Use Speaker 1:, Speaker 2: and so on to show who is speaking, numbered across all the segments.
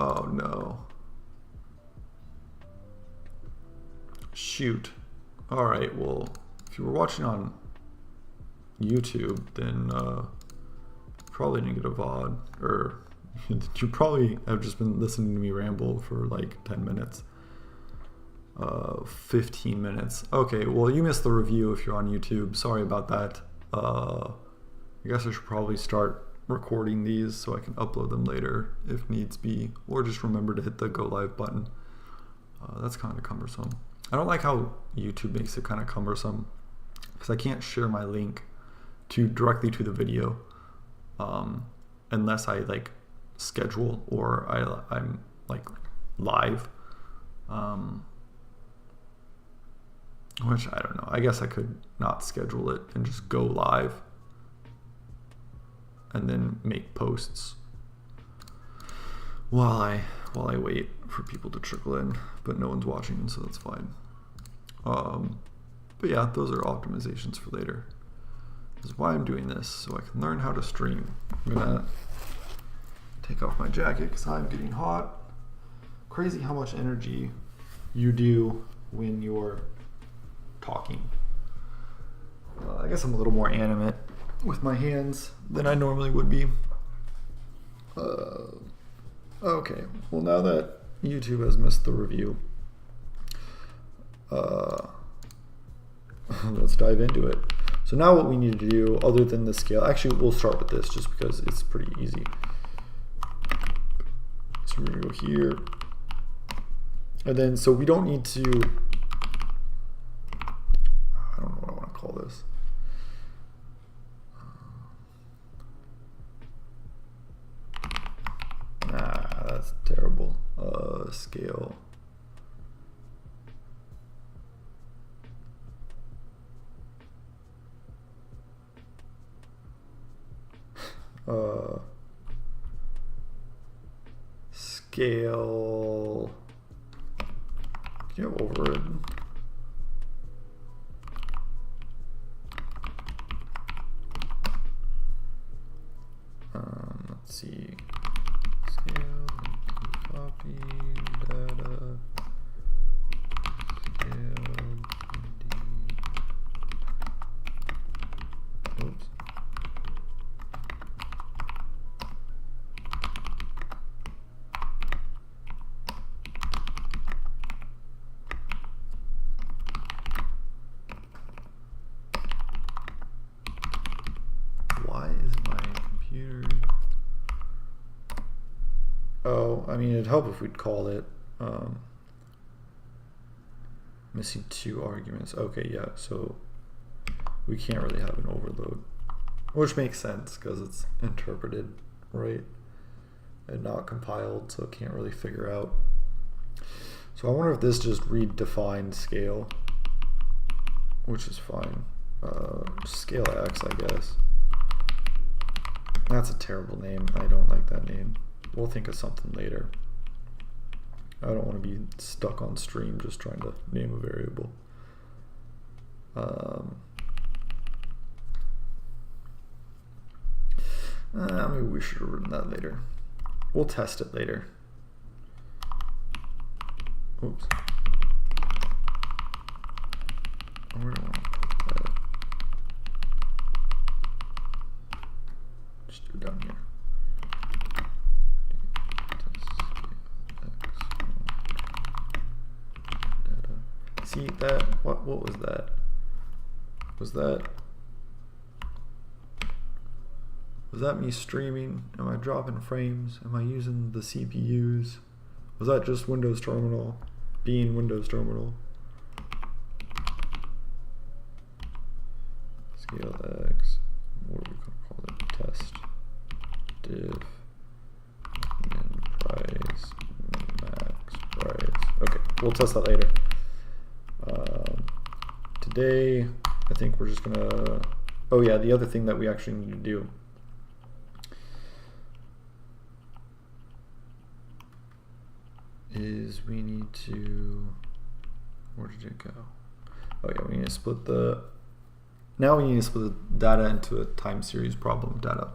Speaker 1: Oh no. Shoot. Alright, well, if you were watching on YouTube, then probably didn't get a VOD, or you probably have just been listening to me ramble for like 10 minutes. 15 minutes. Okay, well, you missed the review if you're on YouTube. Sorry about that. I guess I should probably start recording these so I can upload them later if needs be, or just remember to hit the go live button. That's kind of cumbersome. I don't like how YouTube makes it kind of cumbersome because I can't share my link directly to the video unless I like schedule or I'm like live, which I don't know. I guess I could not schedule it and just go live and then make posts while I wait for people to trickle in, but no one's watching, so that's fine. But yeah, those are optimizations for later. This is why I'm doing this, so I can learn how to stream. I'm gonna take off my jacket because I'm getting hot. Crazy how much energy you do when you're talking. I guess I'm a little more animate with my hands than I normally would be. Okay, well, now that YouTube has missed the review, let's dive into it. So now what we need to do, other than the scale, actually we'll start with this just because it's pretty easy. So we're gonna go here, and then so we don't need to, I don't know what I want to call this. That's terrible. Scale. Scale. Do you have overrid? Let's see. Scale, copy, data, scale, oops. Why is my computer... Oh, I mean, it'd help if we'd call it missing 2 arguments. Okay, yeah, so we can't really have an overload, which makes sense because it's interpreted, right, and not compiled, so it can't really figure out. So I wonder if this just redefined scale, which is fine. Scale X, I guess. That's a terrible name. I don't like that name. We'll think of something later. I don't want to be stuck on stream just trying to name a variable. Maybe we should have written that later. We'll test it later. Oops. Where do I want to put that? Just do it down here. See that? What was that? Was that me streaming? Am I dropping frames? Am I using the CPUs? Was that just Windows Terminal being Windows Terminal? Scale X. What are we gonna call it? Test. Div. Min price. Max price. Okay, we'll test that later. Today, I think we're just gonna, oh yeah, the other thing that we actually need to do is we need to, where did it go? Oh yeah, we need to split the, now we need to split the data into a time series problem data.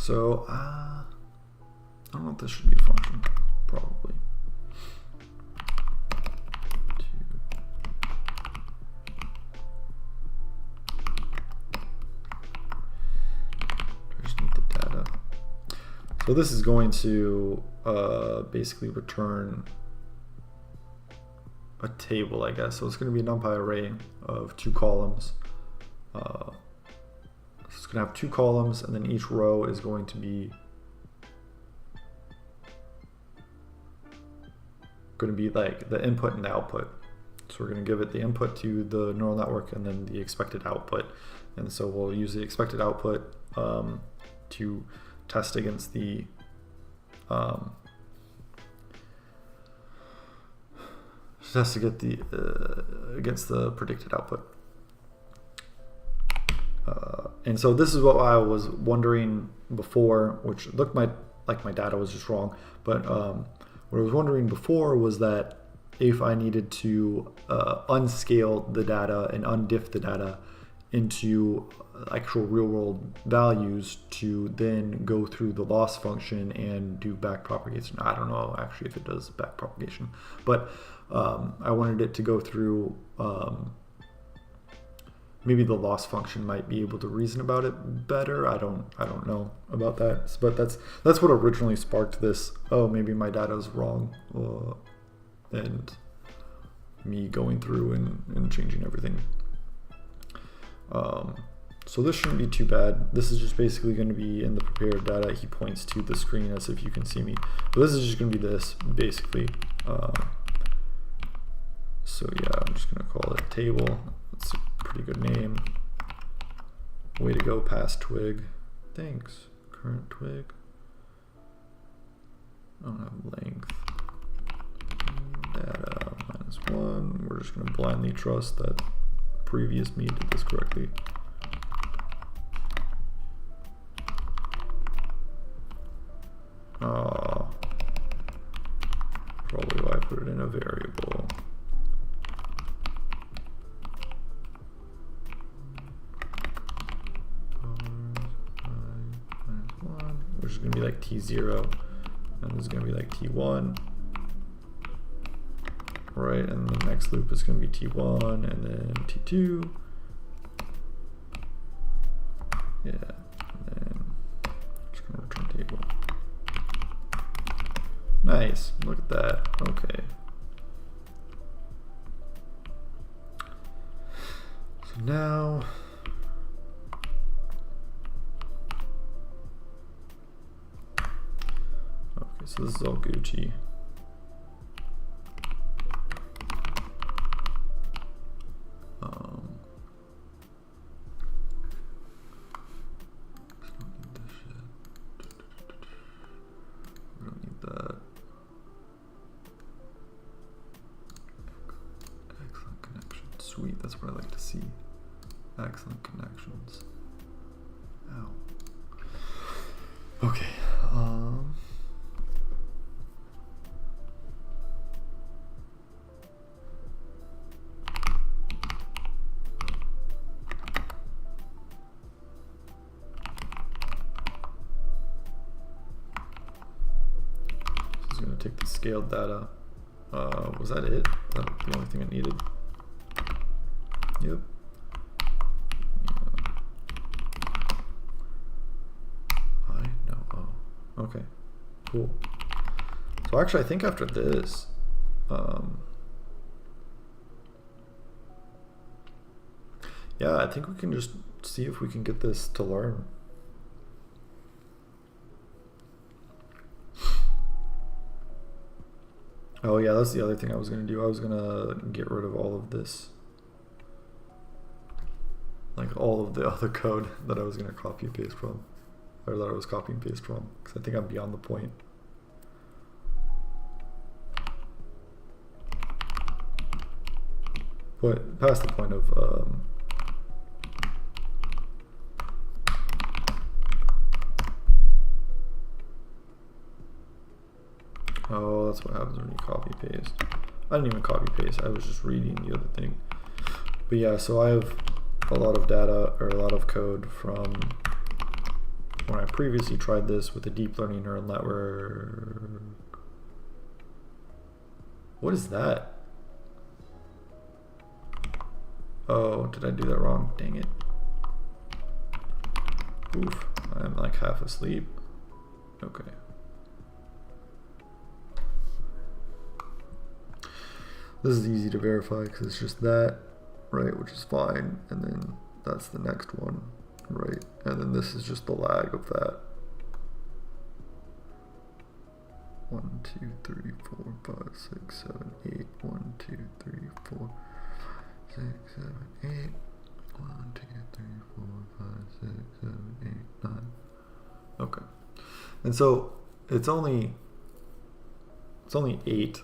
Speaker 1: So I don't know if this should be a function, probably. I just need the data. So this is going to basically return a table, I guess. So it's going to be a NumPy array of 2 columns. So it's going to have 2 columns, and then each row is going to be like the input and the output. So we're going to give it the input to the neural network and then the expected output. And so we'll use the expected output to test against the against the predicted output. And so this is what I was wondering before, which looked like my data was just wrong. But what I was wondering before was that if I needed to unscale the data and undiff the data into actual real-world values to then go through the loss function and do backpropagation. I don't know actually if it does backpropagation, but I wanted it to go through. Maybe the loss function might be able to reason about it better. I don't know about that, but that's what originally sparked this. Oh, maybe my data is wrong, and me going through and changing everything. So this shouldn't be too bad. This is just basically going to be in the prepared data. He points to the screen as if you can see me. But this is just going to be this, basically. So yeah, I'm just going to call it table. That's a pretty good name. Way to go, past twig. Thanks. Current twig. I don't have length. Data -1. We're just going to blindly trust that previous me did this correctly. Probably why I put it in a variable. Which is going to be like T0, and this is going to be like T1. Right, and the next loop is going to be T1 and then T2. Yeah, and then just going to return table. Nice, look at that. Okay. So now, okay, so this is all Gucci. Sweet, that's what I like to see. Excellent connections. Ow. Okay. This is going to take the scaled data. Was that it? Was that the only thing it needed? Yep. I know. Oh, okay. Cool. So actually, I think after this, yeah, I think we can just see if we can get this to learn. Oh yeah, that's the other thing I was gonna do. I was gonna get rid of all of this. Like all of the other code that I was going to copy and paste from, or that I was copy and paste from, because I think I'm beyond the point. But past the point of oh, that's what happens when you copy paste. I didn't even copy paste, I was just reading the other thing. But yeah, so I have a lot of data, or a lot of code from when I previously tried this with a deep learning neural network. What is that? Oh, did I do that wrong? Dang it. Oof, I'm like half asleep. Okay. This is easy to verify because it's just that, right, which is fine. And then that's the next one, right? And then this is just the lag of that. 1, 2, 3, 4, 5, 6, 7, 8. 1, 2, 3, 4, 6, 7, 8. 1, 2, 3, 4, 5, 6, 7, 8, 9. Okay. And so it's only 8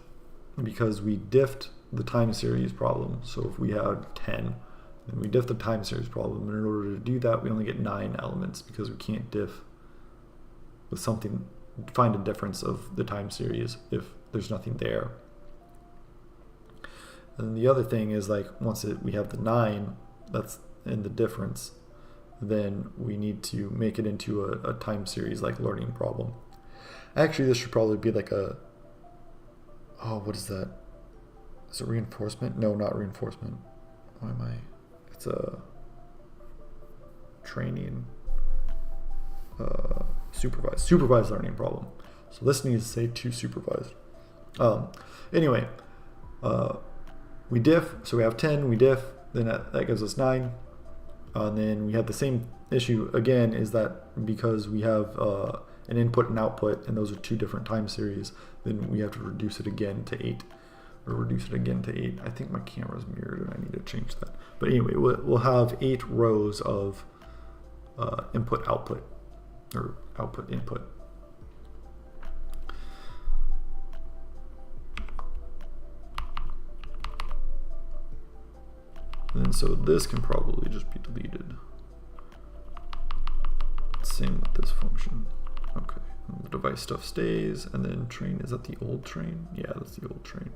Speaker 1: because we diffed the time series problem. So if we had 10, then we diff the time series problem. And in order to do that, we only get 9 elements because we can't diff with something, find a difference of the time series if there's nothing there. And the other thing is, like, once we have the 9, that's in the difference, then we need to make it into a time series like learning problem. Actually, this should probably be like a, oh, what is that? Is it reinforcement? No, not reinforcement. Why am I? It's a training, supervised learning problem. So this needs to say to supervised. Anyway, we diff, so we have 10, we diff, then that gives us 9. And then we have the same issue again, is that because we have an input and output, and those are 2 different time series, then we have to reduce it again to 8, or reduce it again to 8. I think my camera's mirrored and I need to change that. But anyway, we'll have 8 rows of input output, or output input. And so this can probably just be deleted. Same with this function. Okay, and the device stuff stays, and then train, is that the old train? Yeah, that's the old train.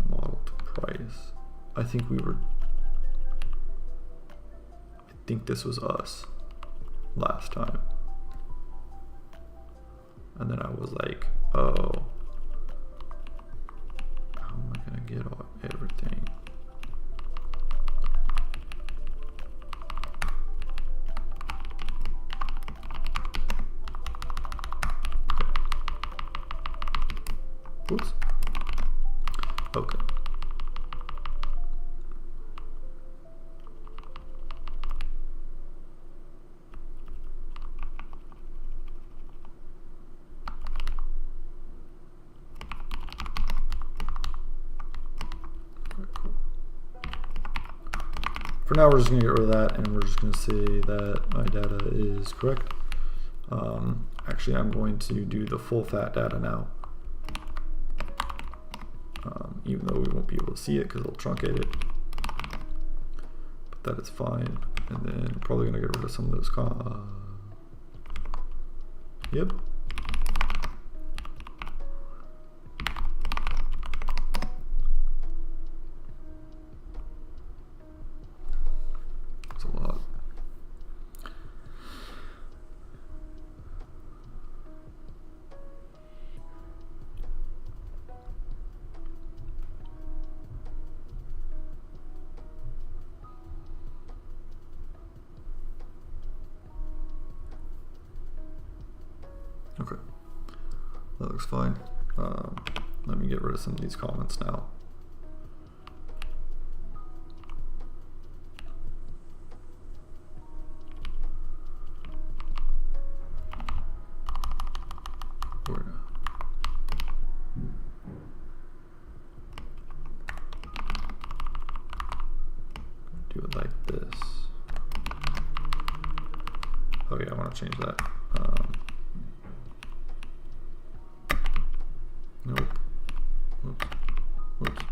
Speaker 1: Model to price. I think this was us last time. And then I was like, oh, how am I gonna get everything? Oops. Okay. For now, we're just going to get rid of that, and we're just going to say that my data is correct. Actually, I'm going to do the full fat data now. Even though we won't be able to see it because it'll truncate it. But that is fine. And then probably going to get rid of some of those. Yep. That's a lot. Okay, that looks fine. Let me get rid of some of these comments now. Do it like this. Oh yeah, I want to change that. Nope. Whoops. Whoops.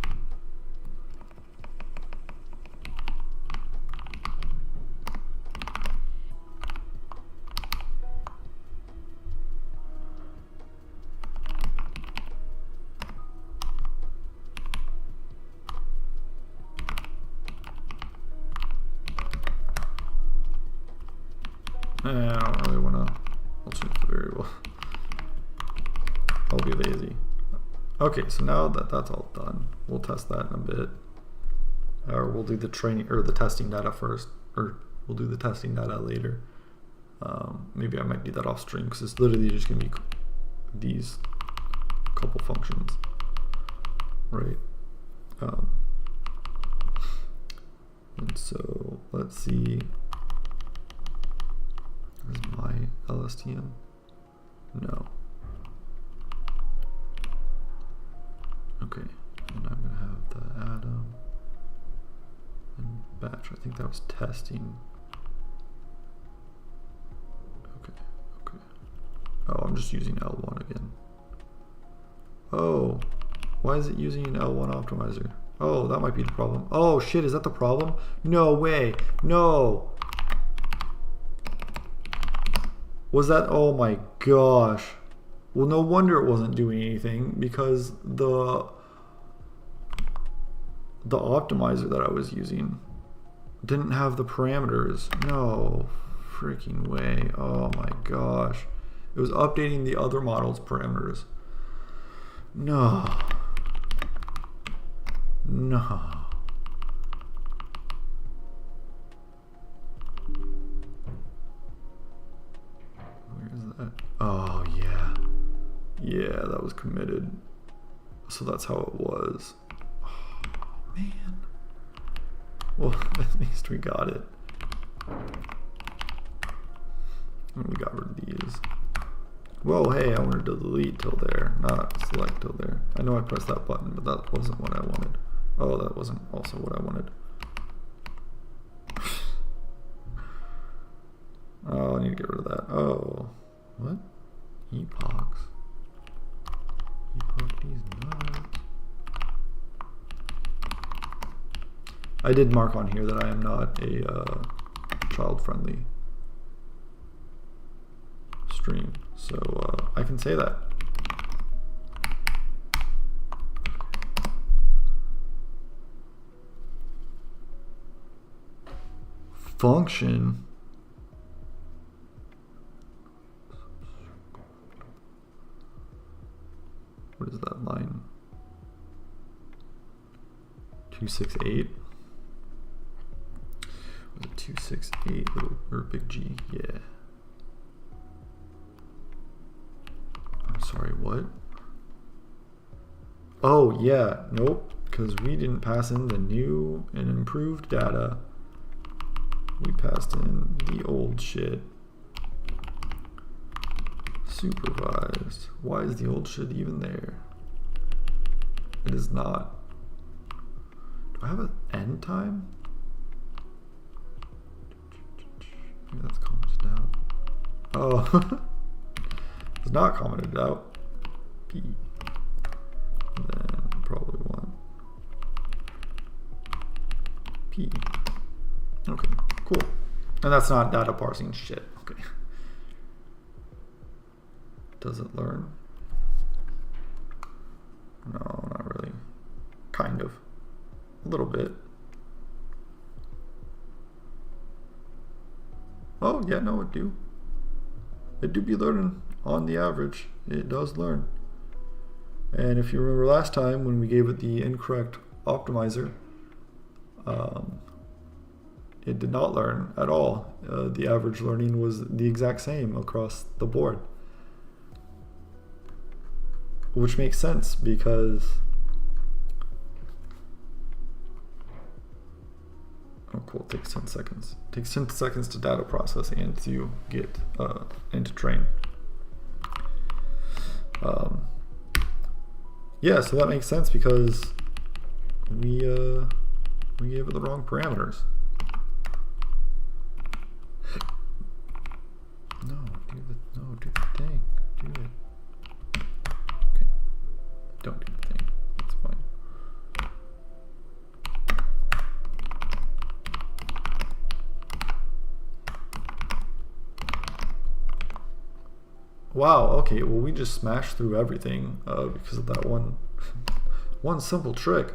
Speaker 1: I don't really want to. I'll change the variable. I'll be lazy. Okay, so now that that's all done, we'll test that in a bit. Or we'll do the training or the testing data first, or we'll do the testing data later. Maybe I might do that off stream because it's literally just gonna be these couple functions, right? And so let's see. Is my LSTM? No. Okay, and I'm gonna have the atom and batch. I think that was testing. Okay, okay. Oh, I'm just using L1 again. Oh, why is it using an L1 optimizer? Oh, that might be the problem. Oh shit, is that the problem? No way, no. Was that, oh my gosh. Well, no wonder it wasn't doing anything because the optimizer that I was using didn't have the parameters. No freaking way. Oh my gosh. It was updating the other model's parameters. No. No. Oh yeah, yeah, that was committed. So that's how it was. Oh man. Well, at least we got it. And we got rid of these. Whoa, hey, I wanted to delete till there, not select till there. I know I pressed that button, but that wasn't what I wanted. Oh, that wasn't also what I wanted. Oh, I need to get rid of that. Oh, what? Epochs. Epoch these nuts. I did mark on here that I am not a child-friendly stream, so I can say that. Function. What is that line? 268. Was it 268 little or big G? Yeah. I'm sorry, what? Oh yeah, nope, because we didn't pass in the new and improved data. We passed in the old shit. Supervised. Why is the old shit even there? It is not. Do I have an end time? Maybe that's commented out. Oh, it's not commented out. P. And then probably one. P. Okay, cool. And that's not data parsing shit. Okay. Does it learn? No, not really. Kind of. A little bit. Oh, yeah, no, it do. It do be learning on the average. It does learn. And if you remember last time when we gave it the incorrect optimizer, it did not learn at all. The average learning was the exact same across the board. Which makes sense because oh cool, it takes 10 seconds. It takes 10 seconds to data process and to get and to train. Yeah, so that makes sense because we gave it the wrong parameters. No, do the thing. Do it. Don't do the thing. That's fine. Wow, okay, well we just smashed through everything because of that one simple trick.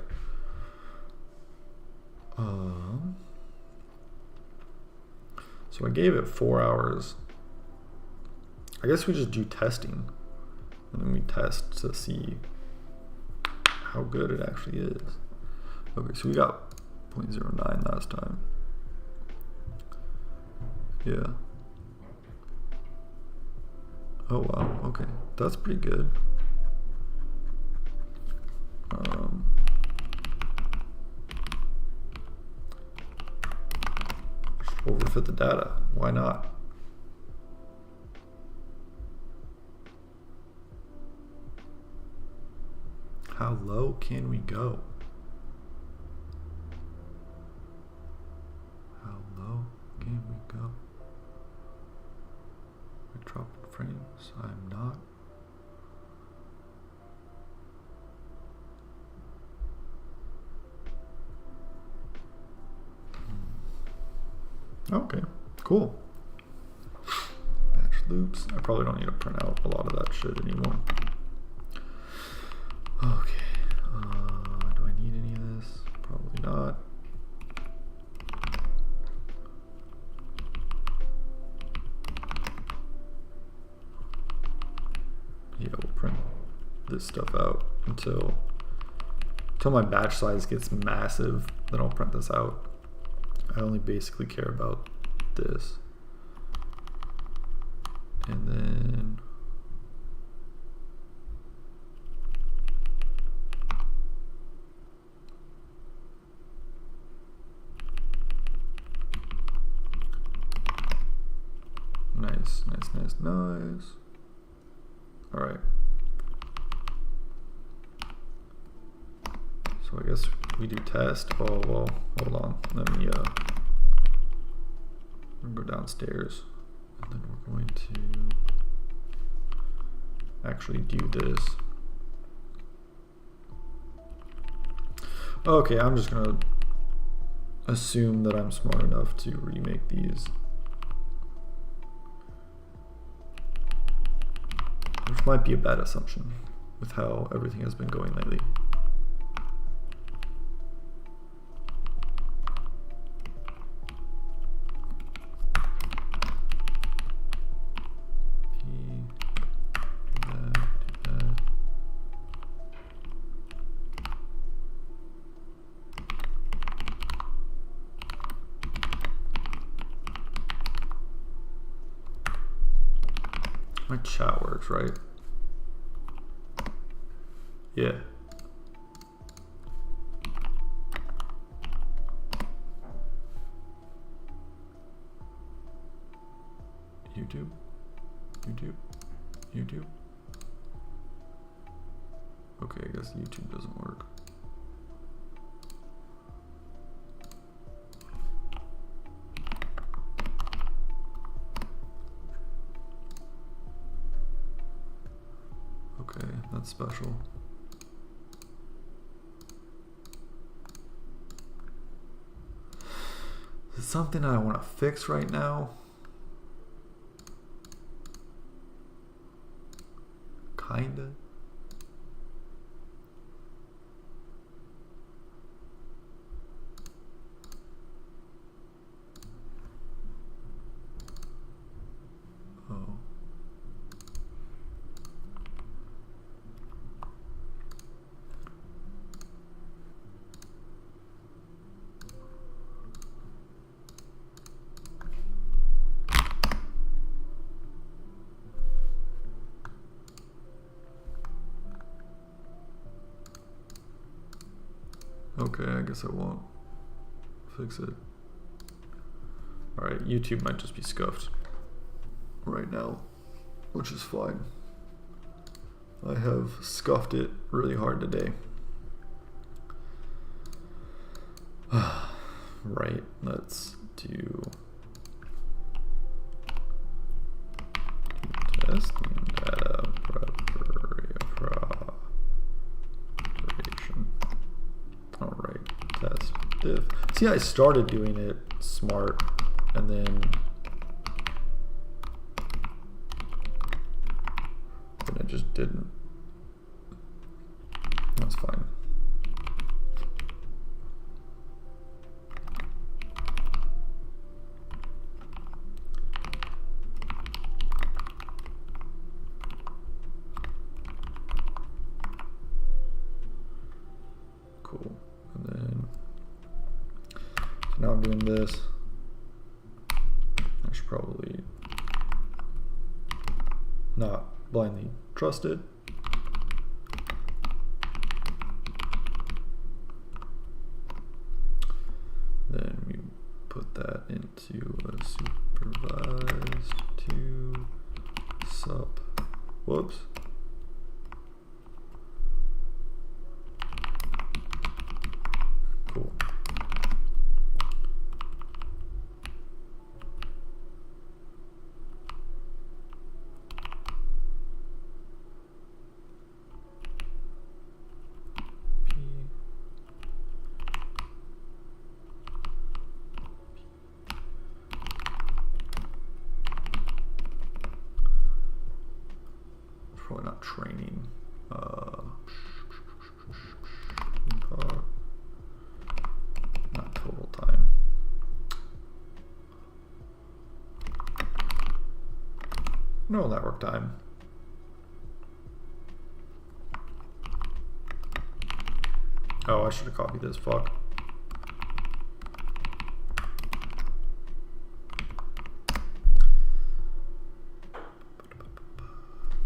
Speaker 1: So I gave it 4 hours. I guess we just do testing, and then we test to see how good it actually is. Okay, so we got 0.09 last time. Yeah. Oh wow, okay, that's pretty good. Just overfit the data, why not? How low can we go? How low can we go? I dropped frames, I'm not. Okay, cool. Batch loops. I probably don't need to print out a lot of that shit anymore. Okay, do I need any of this? Probably not. Yeah, we'll print this stuff out until my batch size gets massive, then I'll print this out. I only basically care about this. And then nice. All right. So I guess we do test. Oh, well, hold on. Let me go downstairs, and then we're going to actually do this. Okay, I'm just gonna assume that I'm smart enough to remake these. Which might be a bad assumption with how everything has been going lately. My chat works, right? Yeah. YouTube. Okay, I guess YouTube doesn't work. Okay, that's special. Is it something I want to fix right now? Kinda. Oh. Okay, I guess I won't fix it. Alright, YouTube might just be scuffed right now, which is fine. I have scuffed it really hard today. Right, let's do testing data preparation. Alright, test diff. See, I started doing it smart and then it just didn't. That's fine. Now I'm doing this. I should probably not blindly trust it. Then we put that into a supervised to sup. Whoops. Cool. Probably not training. Not total time. No network time. Oh, I should have copied this. Fuck.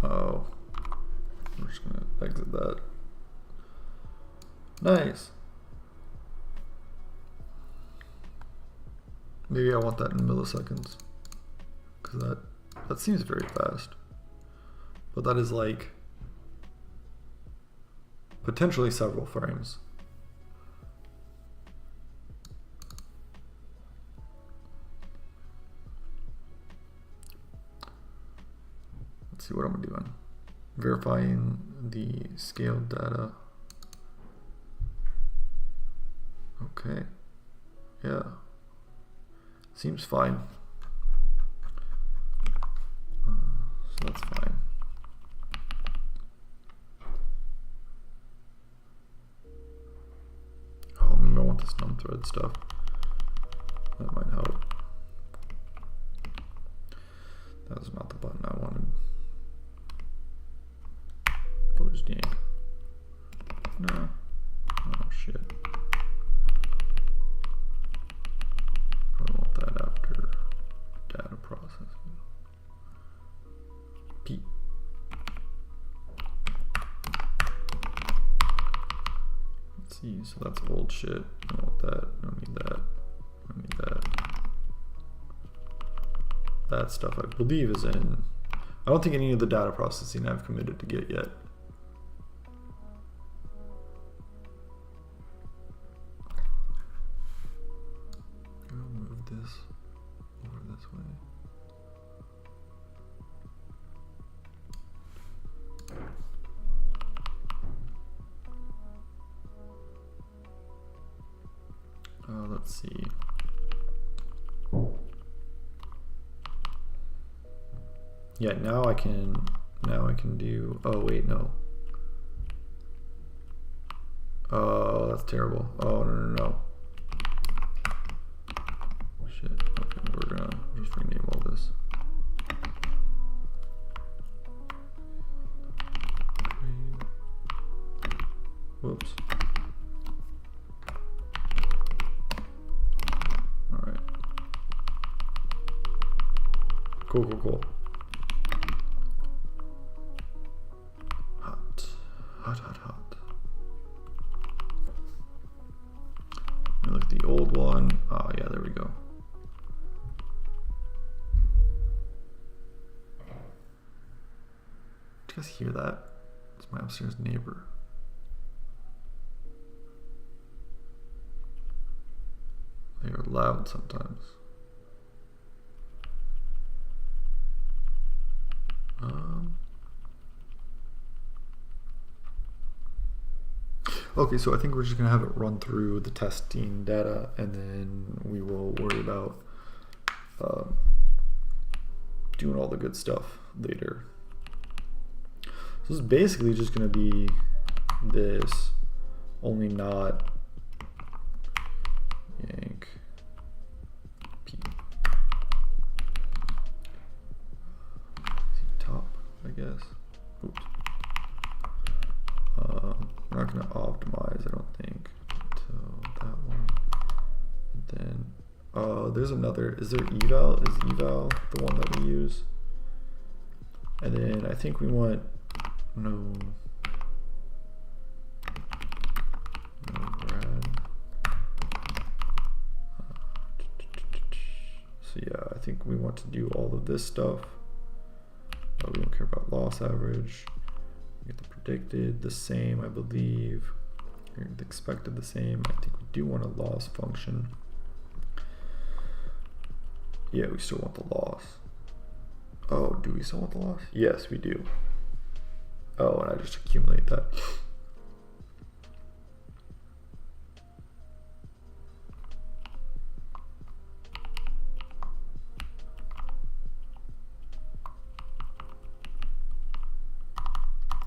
Speaker 1: Oh, I'm just gonna exit that. Nice. Maybe I want that in milliseconds, because that seems very fast. But that is like potentially several frames. Let's see what I'm doing. Verifying the scaled data. Okay. Yeah. Seems fine. So that's fine. Oh, maybe I want this num thread stuff. That might help. That was not the button I wanted. Probably just yank. No. Oh shit. Probably want that after data processing. P. Let's see, so that's old shit. I don't want that. I don't need that. I don't need that. That stuff I believe is in. I don't think any of the data processing I've committed to Git yet. I'll move this over this way. Let's see. Yeah, now I can do, oh wait, no. Oh, that's terrible. Oh, no. Shit, okay, we're gonna just rename all this. Whoops. All right. Cool. Hot. I look at the old one. Oh yeah, there we go. Did you guys hear that? It's my upstairs neighbor. They are loud sometimes. Okay, so I think we're just gonna have it run through the testing data, and then we will worry about doing all the good stuff later. So this is basically just gonna be this, only not yank P. Top, I guess. Oops. We're not going to optimize, I don't think, until that one. And then there's another, is there eval? Is eval the one that we use? And then I think we want, no grad. So yeah, I think we want to do all of this stuff. We don't care about loss average. We get the predicted the same, I believe. The expected the same. I think we do want a loss function. Yeah, we still want the loss. Oh, do we still want the loss? Yes, we do. Oh, and I just accumulate that.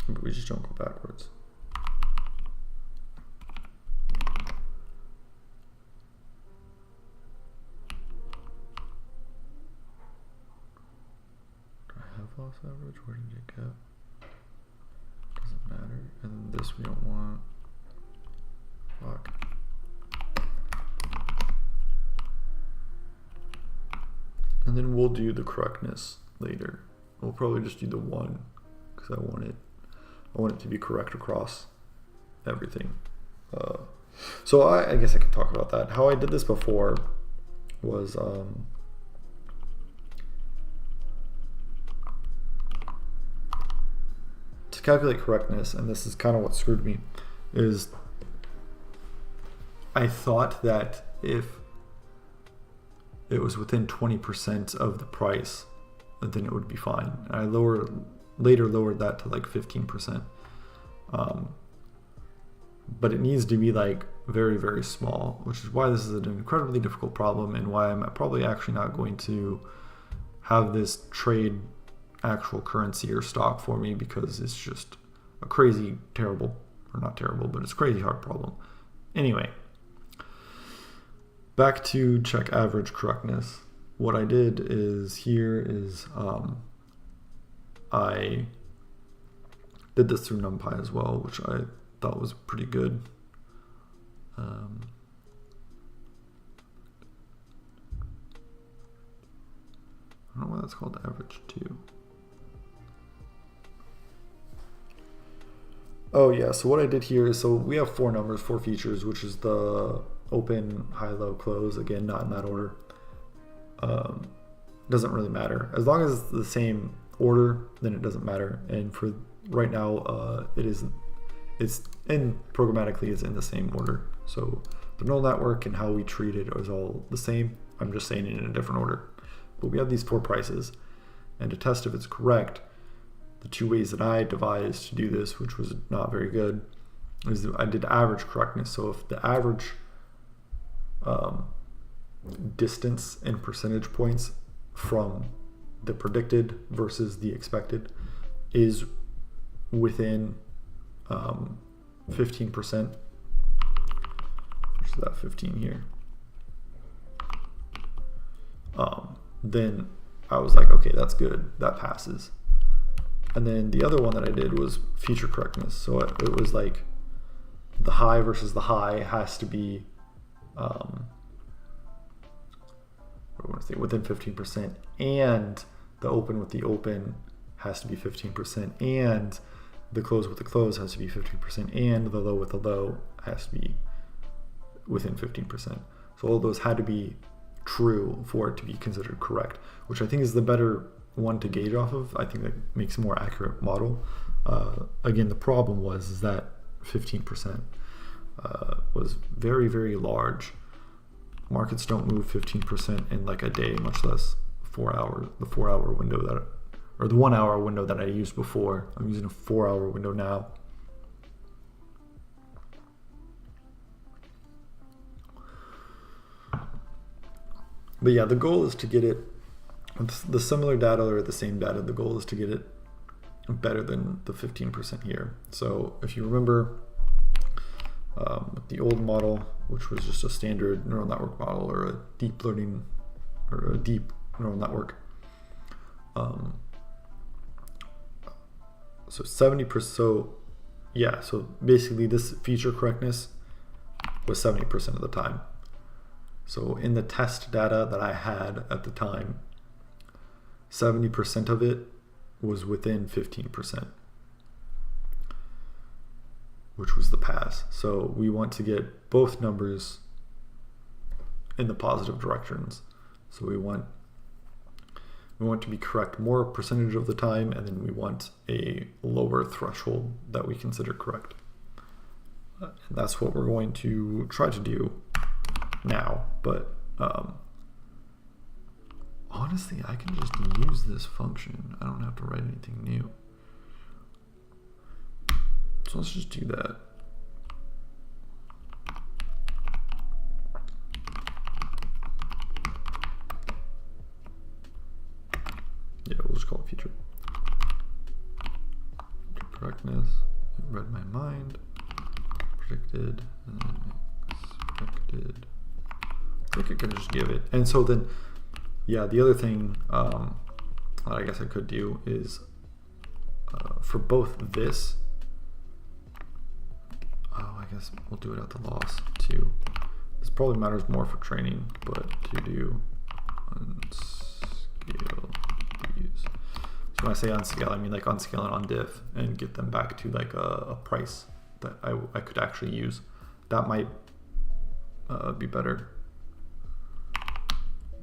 Speaker 1: But we just don't go backwards. Do I have loss average? Where did it go? Doesn't matter. And then this we don't want. Fuck. And then we'll do the correctness later. We'll probably just do the 1 because I want it to be correct across everything. So I guess I can talk about that. How I did this before was to calculate correctness, and this is kind of what screwed me, is I thought that if it was within 20% of the price, then it would be fine. And I later lowered that to like 15%. But it needs to be like very, very small, which is why this is an incredibly difficult problem and why I'm probably actually not going to have this trade actual currency or stock for me, because it's just a crazy, terrible, or not terrible, but it's a crazy hard problem. Anyway, back to check average correctness. What I did is here is I did this through NumPy as well, which I thought was pretty good. I don't know why that's called average too. Oh yeah, so what I did here is, so we have 4 numbers, 4 features, which is the open, high, low, close. Again, not in that order. Doesn't really matter. As long as it's the same order, then it doesn't matter. And for right now, programmatically it's in the same order. So the neural network and how we treat it is all the same. I'm just saying it in a different order. But we have these 4 prices, and to test if it's correct, the 2 ways that I devised to do this, which was not very good, is that I did average correctness. So if the average distance in percentage points from the predicted versus the expected is within 15%, which is that 15 here, then I was like, okay, that's good, that passes. And then the other one that I did was feature correctness. So it was like the high versus the high has to be within 15%, and the open with the open has to be 15%, and the close with the close has to be 15%, and the low with the low has to be within 15%. So all of those had to be true for it to be considered correct, which I think is the better one to gauge off of. I think that makes a more accurate model. Again, the problem is that 15% was very, very large. Markets don't move 15% in like a day, much less 4 hours. The 4 hour window that, or the 1 hour window that I used before. I'm using a 4 hour window now. But yeah, the goal is to get it, the similar data or the same data, the goal is to get it better than the 15% here. So if you remember the old model, which was just a standard neural network model or a deep learning or a deep neural network, so 70%, so yeah, so basically this feature correctness was 70% of the time. So in the test data that I had at the time, 70% of it was within 15%, which was the pass. So we want to get both numbers in the positive directions. So we want to be correct more percentage of the time, and then we want a lower threshold that we consider correct. And that's what we're going to try to do now. But honestly, I can just use this function. I don't have to write anything new. So let's just do that. Yeah, we'll just call it feature. Correctness. It read my mind. Predicted. And then expected. I think I can just give it. And so then, yeah, the other thing I guess I could do is for both this. Oh, I guess we'll do it at the loss too. This probably matters more for training, but to do unscale views. So when I say unscale, I mean like unscale and undiff and get them back to like a price that I could actually use. That might be better.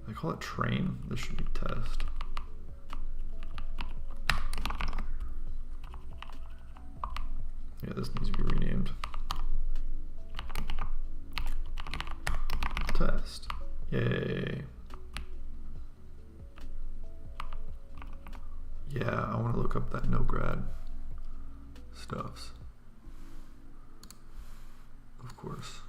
Speaker 1: I call it train. This should be test. Yeah, this needs to be renamed. Test. Yay. Yeah, I want to look up that no grad stuffs. Of course.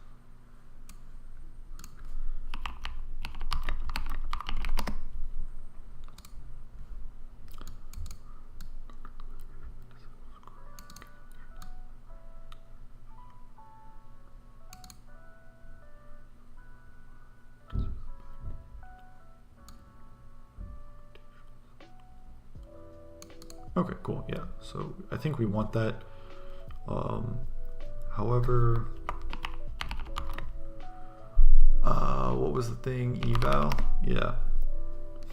Speaker 1: Okay, cool. Yeah, so I think we want that. However, what was the thing? Eval? Yeah,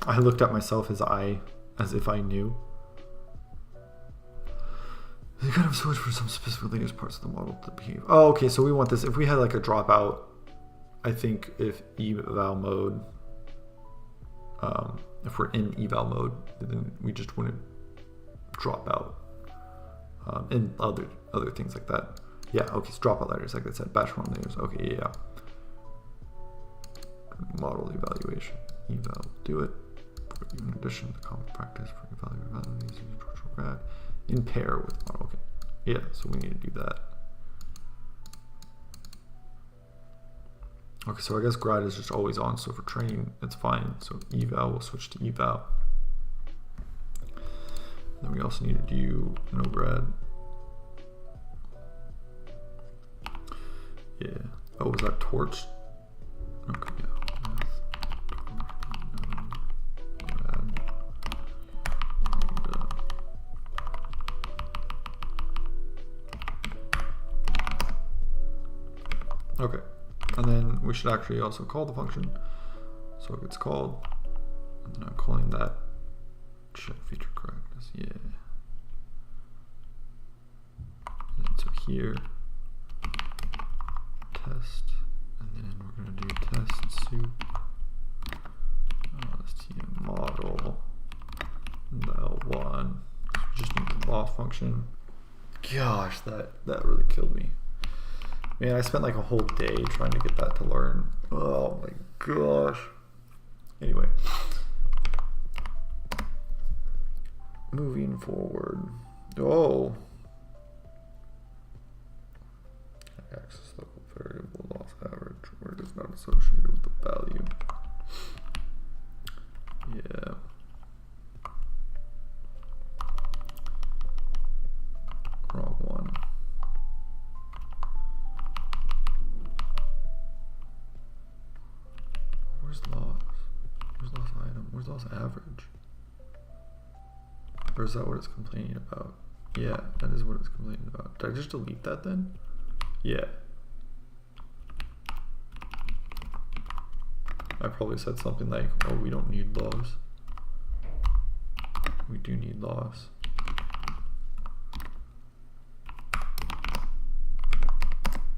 Speaker 1: I looked at myself as if I knew. They kind of switch for some specific linear parts of the model to behave. Oh, okay. So we want this. If we had like a dropout, I think if eval mode, if we're in eval mode, then we just wouldn't drop out, and other things like that. Yeah, okay, so dropout letters, like I said, batch run layers. Okay, yeah. Model evaluation, eval, do it. In addition, the common practice for evaluating structural grad in pair with model. Okay, yeah, so we need to do that. Okay, so I guess grad is just always on, so for training, it's fine. So eval, we'll switch to eval. Then we also need to do no grad. Yeah. Oh, was that torch? Okay, yeah. Okay, and then we should actually also call the function. So it gets called, and then I'm calling that check feature correctness. Yeah. And so here, test, and then we're going to do test soup, LSTM model, the L1. Just need the loss function. Gosh, that really killed me. Man, I spent like a whole day trying to get that to learn. Oh my gosh. Anyway. Moving forward. Oh. Access local variable loss average where it is not associated with the value. Yeah. Wrong one. Where's loss? Where's loss item? Where's loss average? Or is that what it's complaining about? Yeah, that is what it's complaining about. Did I just delete that then? Yeah. I probably said something like, oh, we don't need laws. We do need laws.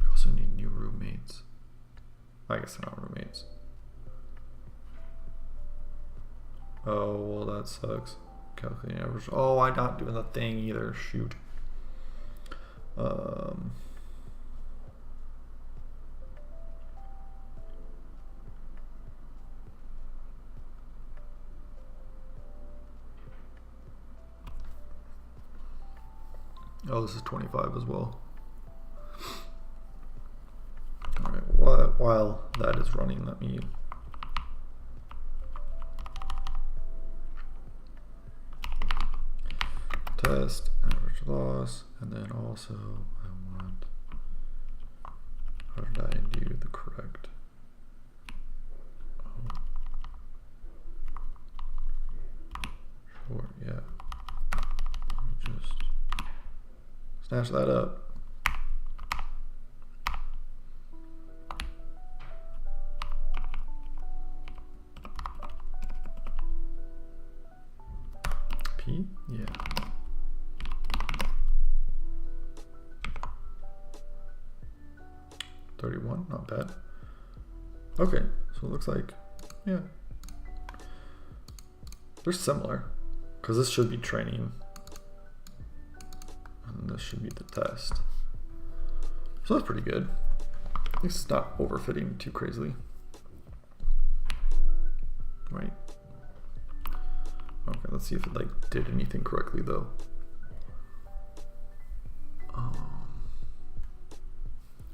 Speaker 1: We also need new roommates. I guess they're not roommates. Oh, well, that sucks. Calculating average. Oh, I'm not doing the thing either. Shoot. Oh, this is 25 as well. All right, while that is running, let me test average loss, and then also I want, how did I do the correct? Oh. Sure, yeah. Let me just snatch that up. P? Yeah. $31, not bad. Okay, so it looks like, yeah. They're similar, because this should be training. And this should be the test. So that's pretty good. At least it's not overfitting too crazily. Right. Okay, let's see if it like did anything correctly though.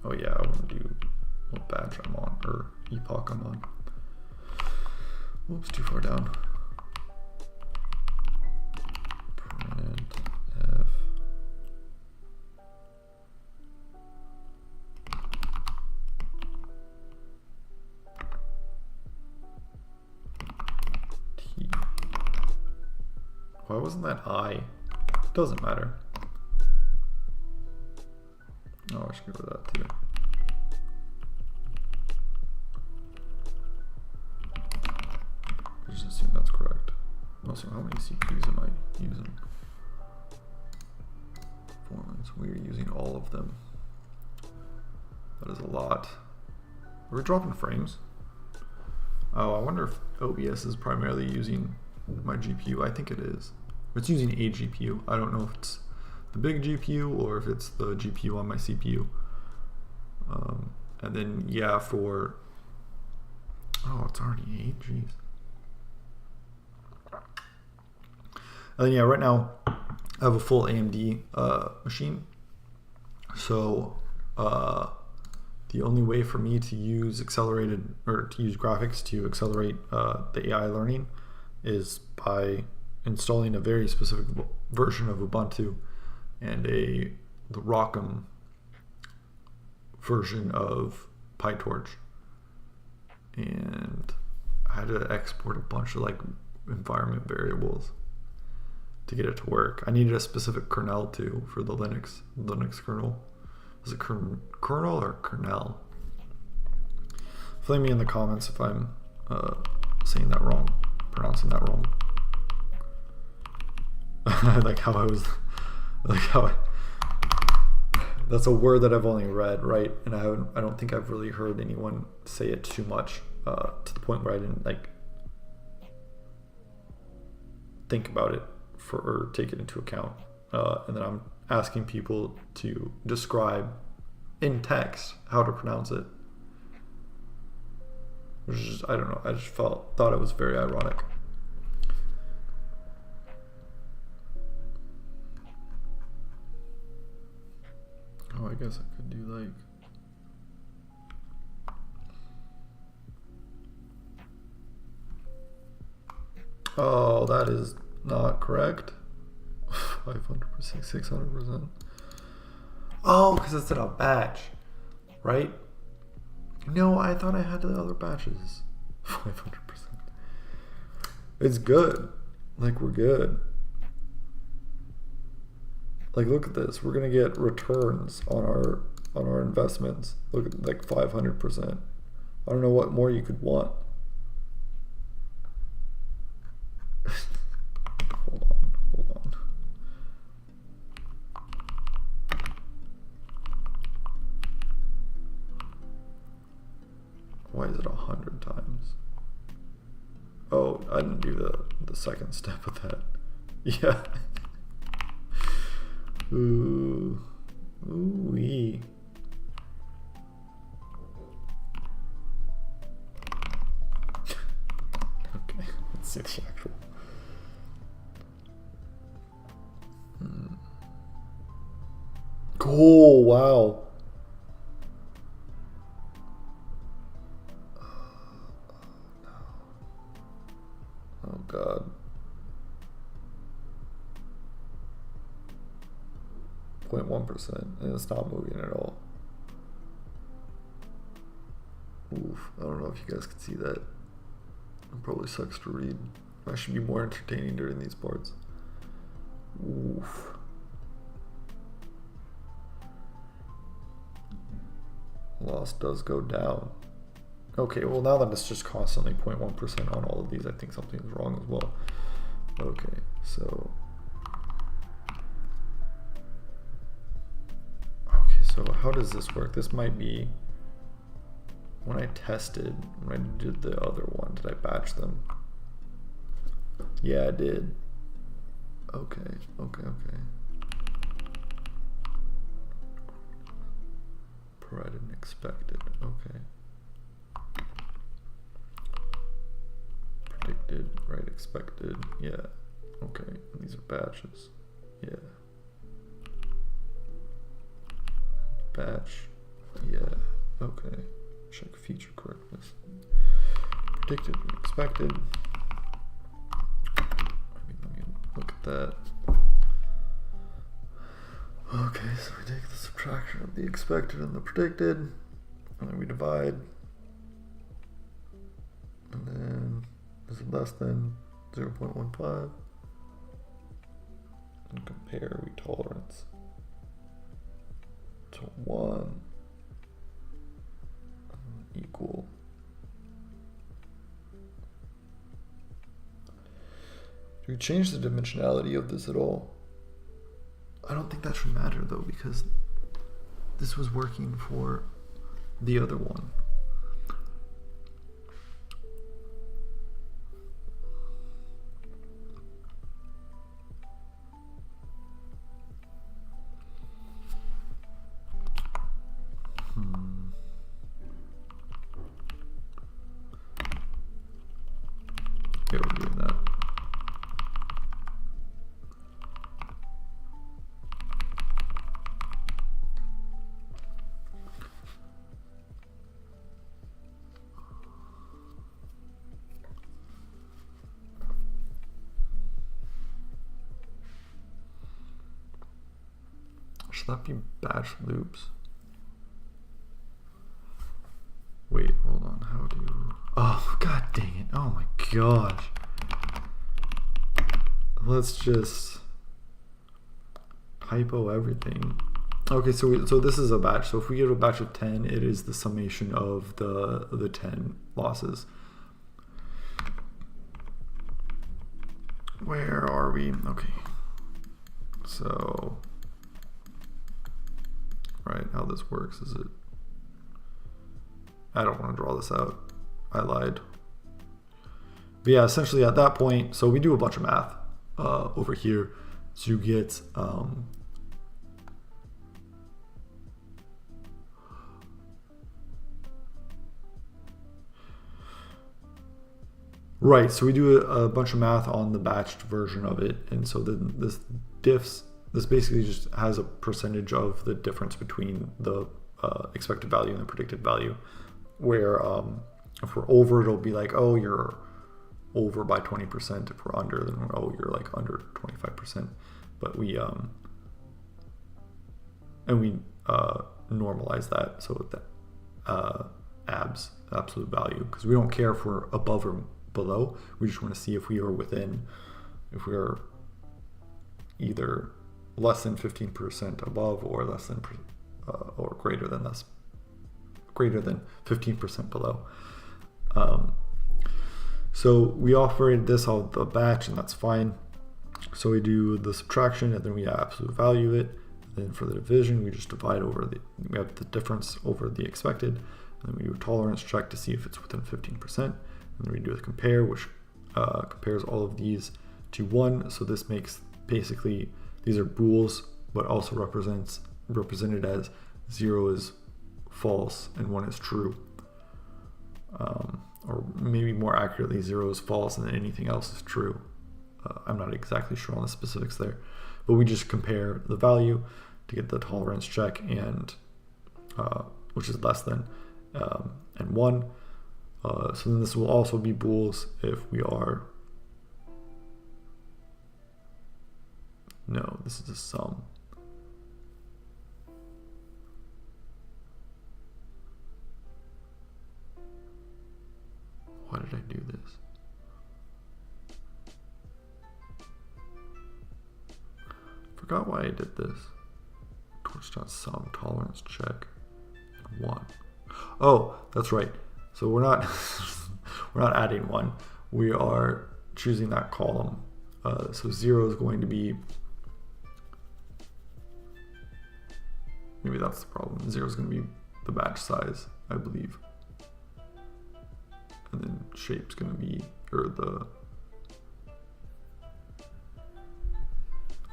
Speaker 1: Oh yeah, I want to do what batch I'm on, or epoch I'm on. Oops, too far down. Print F. T. Why wasn't that I? Doesn't matter. Oh, I should go with that too. Just assume that's correct. Also, how many CPUs am I using? Performance. We are using all of them. That is a lot. We're dropping frames. Oh, I wonder if OBS is primarily using my GPU. I think it is. It's using a GPU. I don't know if it's the big GPU or if it's the GPU on my CPU. And then yeah, for it's already 8. Jeez. And then yeah, right now I have a full AMD machine. So the only way for me to use accelerated or to use graphics to accelerate the AI learning is by installing a very specific version of Ubuntu and the ROCm version of PyTorch. And I had to export a bunch of like environment variables to get it to work. I needed a specific kernel too for the Linux kernel. Is it kernel or kernel? Flame me in the comments if I'm saying that wrong, pronouncing that wrong. Like how I was, like how that's a word that I've only read, right? And I don't think I've really heard anyone say it too much to the point where I didn't like think about it or take it into account. And then I'm asking people to describe in text how to pronounce it, which is, I don't know, I just thought it was very ironic. Oh, I guess I could do like oh, that is not correct. 500%, 600%. Oh, because it's in a batch, right? No, I thought I had the other batches. 500%. It's good. Like, we're good. Like, look at this. We're gonna get returns on our investments. Look at like 500%. I don't know what more you could want. Oh, I didn't do the second step of that. Yeah. Ooh. Ooh-wee. Okay, let's see the actual. Cool, wow. Oh god. 0.1%, and it's not moving at all. Oof, I don't know if you guys can see that. It probably sucks to read. That should be more entertaining during these parts. Oof. Loss does go down. Okay, well now that it's just constantly 0.1% on all of these, I think something's wrong as well. Okay, so... Okay, so how does this work? This might be... When I tested, when I did the other one, did I batch them? Yeah, I did. Okay. Provided and expected, okay. Predicted, right, expected, yeah. Okay, and these are batches, yeah. Batch, yeah, okay. Check feature correctness. Predicted and expected. Let me look at that. Okay, so we take the subtraction of the expected and the predicted, and then we divide. And then is it less than 0.15? And compare we tolerance to 1 equal. Do we change the dimensionality of this at all? I don't think that should matter though, because this was working for the other one. Okay, we're doing that. Should that be batch loops? Wait, hold on. How do you... Oh, god dang it. Oh my gosh. Let's just typo everything. Okay, so this is a batch. So if we get a batch of 10, it is the summation of the 10 losses. Where are we? Okay. So, right, how this works is it... I don't want to draw this out. I lied. But yeah, essentially at that point, so we do a bunch of math over here to get right, so we do a bunch of math on the batched version of it, and so then this basically just has a percentage of the difference between the expected value and the predicted value, where if we're over, it'll be like, oh, you're over by 20%. If we're under, then oh, you're like under 25%. But we normalize that so that absolute value, because we don't care if we're above or below. We just want to see if we are within, if we are either less than 15% above or less than or greater than 15% below. So we operated this on the batch, and that's fine. So we do the subtraction, and then we absolute value it. And then for the division, we just divide over we have the difference over the expected. And then we do a tolerance check to see if it's within 15%. And then we do a compare, which compares all of these to 1. So this makes basically, these are bools, but also represented as 0 is false and 1 is true. Or maybe more accurately, 0 is false and then anything else is true. I'm not exactly sure on the specifics there, but we just compare the value to get the tolerance check, and which is less than and 1. So then this will also be bools if we are, no, this is a sum. Why did I do this? Forgot why I did this. Torch.sum tolerance check 1. Oh, that's right. So we're not we're not adding 1. We are choosing that column. So 0 is going to be, maybe that's the problem. 0 is going to be the batch size, I believe. And then shape's going to be, or the,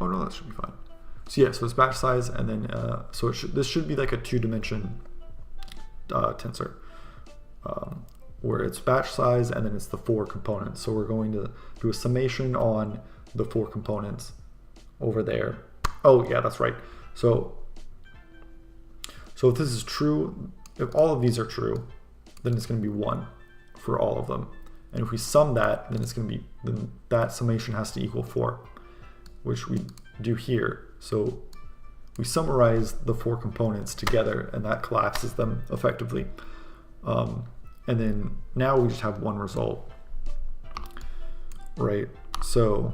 Speaker 1: oh no, that should be fine. So yeah, so it's batch size, and then so this should be like a 2-dimension tensor, where it's batch size and then it's the 4 components. So we're going to do a summation on the 4 components over there. Oh yeah, that's right. So if this is true, if all of these are true, then it's going to be 1 for all of them. And if we sum that, then it's going to be, then that summation has to equal 4, which we do here. So we summarize the 4 components together, and that collapses them effectively. And then now we just have one result, right? So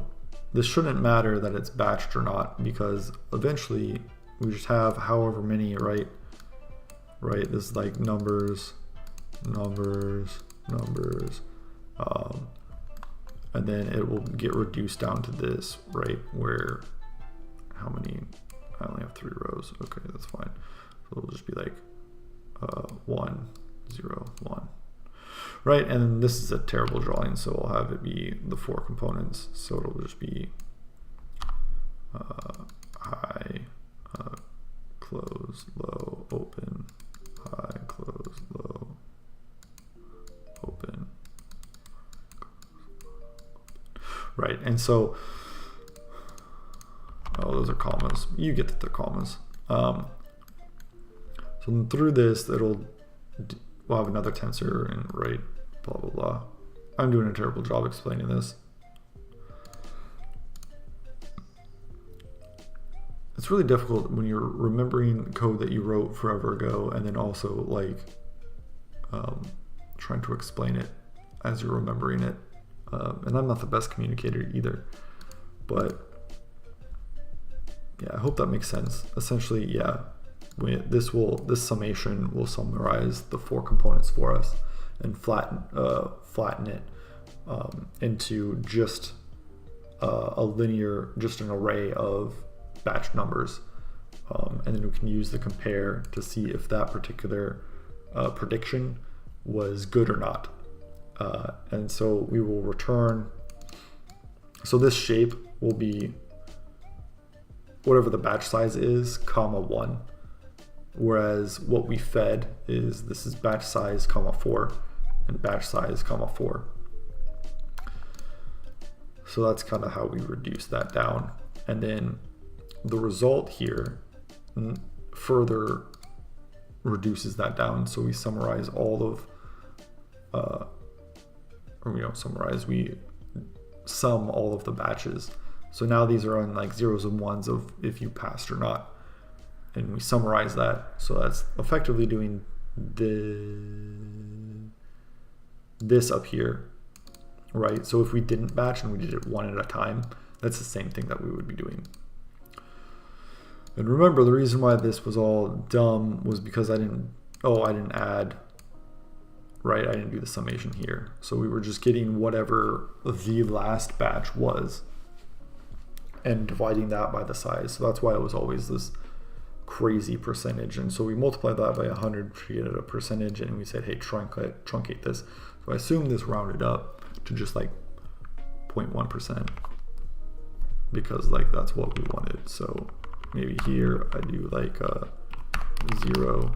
Speaker 1: this shouldn't matter that it's batched or not, because eventually we just have however many, right? Right, this is like numbers, numbers, numbers, and then it will get reduced down to this, right? Where, how many, I only have 3 rows. Okay, that's fine. So it'll just be like 1, 0, 1. Right, and this is a terrible drawing, so I'll have it be the 4 components. So it'll just be high, close, low, open, high, close, low, open. Right, and so, oh, those are commas. You get that they're commas. So through this, we'll have another tensor and right, blah, blah, blah. I'm doing a terrible job explaining this. It's really difficult when you're remembering code that you wrote forever ago and then also like trying to explain it as you're remembering it. And I'm not the best communicator either, but yeah, I hope that makes sense. Essentially, yeah, this summation will summarize the 4 components for us and flatten it into just a linear, just an array of batch numbers, and then we can use the compare to see if that particular prediction was good or not. And so we will return, so this shape will be whatever the batch size is, comma 1, whereas what we fed is, this is batch size, comma 4, and batch size, comma 4. So that's kind of how we reduce that down. And then the result here further reduces that down. So we summarize all of, or we don't summarize, we sum all of the batches. So now these are on like 0s and 1s of if you passed or not. And we summarize that. So that's effectively doing this up here, right? So if we didn't batch and we did it 1 at a time, that's the same thing that we would be doing. And remember, the reason why this was all dumb was because I didn't add, right? I didn't do the summation here. So we were just getting whatever the last batch was and dividing that by the size. So that's why it was always this crazy percentage. And so we multiplied that by 100 to get a percentage, and we said, hey, truncate this. So I assume this rounded up to just like 0.1% because like that's what we wanted. So maybe here I do like 0,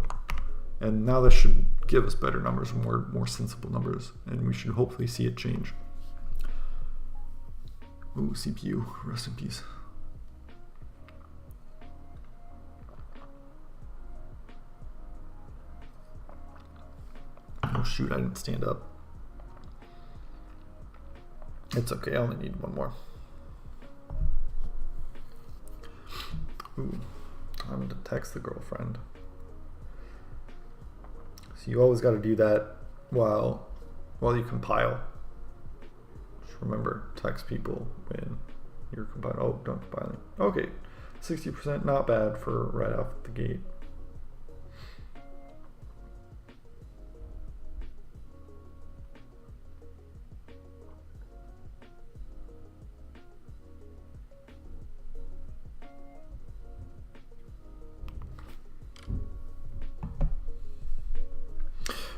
Speaker 1: and now this should give us better numbers, more sensible numbers, and we should hopefully see it change. Ooh, CPU, rest in peace. Oh shoot, I didn't stand up. It's okay, I only need one more. Ooh, time to text the girlfriend. So you always got to do that while you compile. Just remember, text people when you're compiling. Oh, done compiling. Okay, 60%, not bad for right off the gate.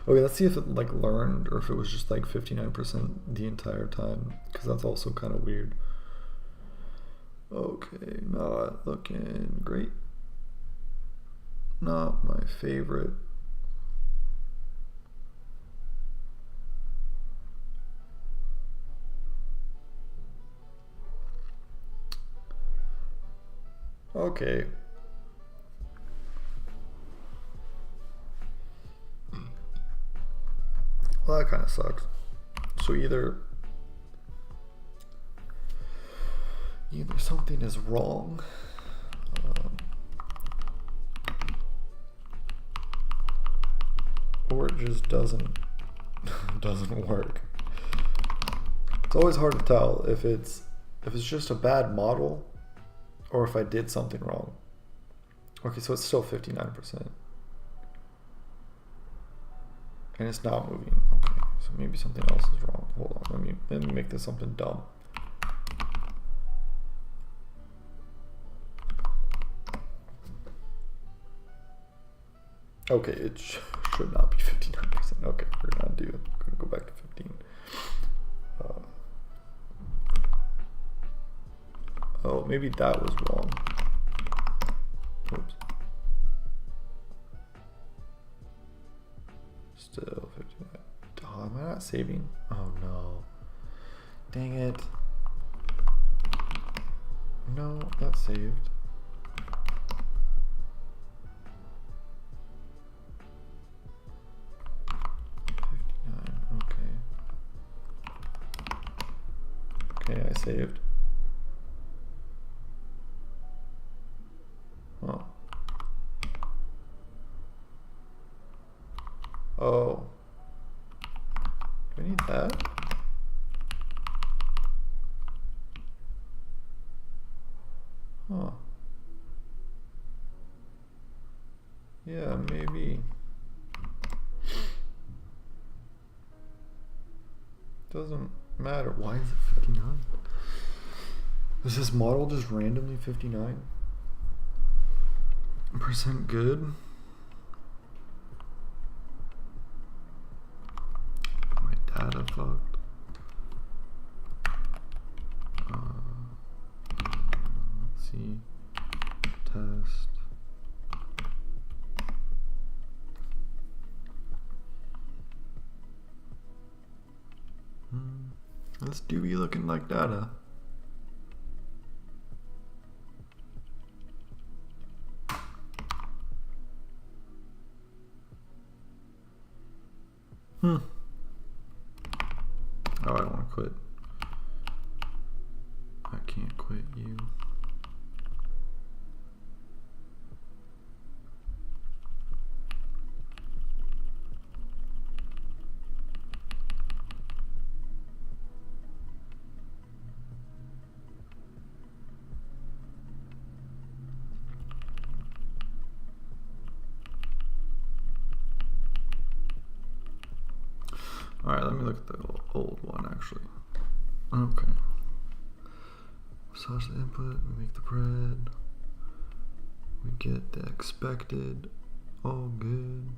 Speaker 1: Okay, let's see if it like learned or if it was just like 59% the entire time, because that's also kind of weird. Okay, not looking great. Not my favorite. Okay. Well, that kind of sucks. So either something is wrong, or it just doesn't work. It's always hard to tell if it's just a bad model or if I did something wrong. Okay, so it's still 59%. And it's not moving. Okay, so maybe something else is wrong. Hold on, let me make this something dumb. Okay, it should not be 59%. Okay, we're gonna go back to 15. Oh, maybe that was wrong. Oops. Still 59. Oh, am I not saving? Oh no. Dang it. No, not saved. Okay, I saved. Oh. Oh. Do I need that? Huh. Yeah, maybe. Doesn't matter. Why is it 59? Is this model just randomly 59% good? My data fucked. Let's see. Test. This do be looking like data. Oh, I don't want to quit. I can't quit you. All right, let me look at the old one actually. Okay. Massage the input, we make the bread. We get the expected. All good.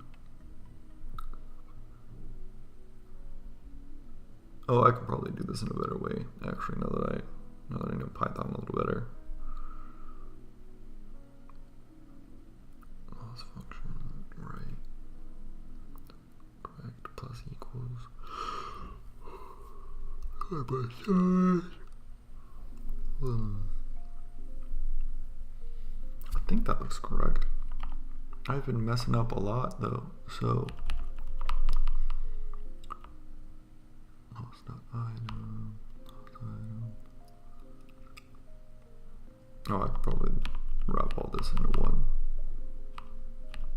Speaker 1: Oh, I can probably do this in a better way, actually, now that I know Python a little better. Loss function, right. Correct plus equals. I think that looks correct. I've been messing up a lot though, so. Oh, I could probably wrap all this into one.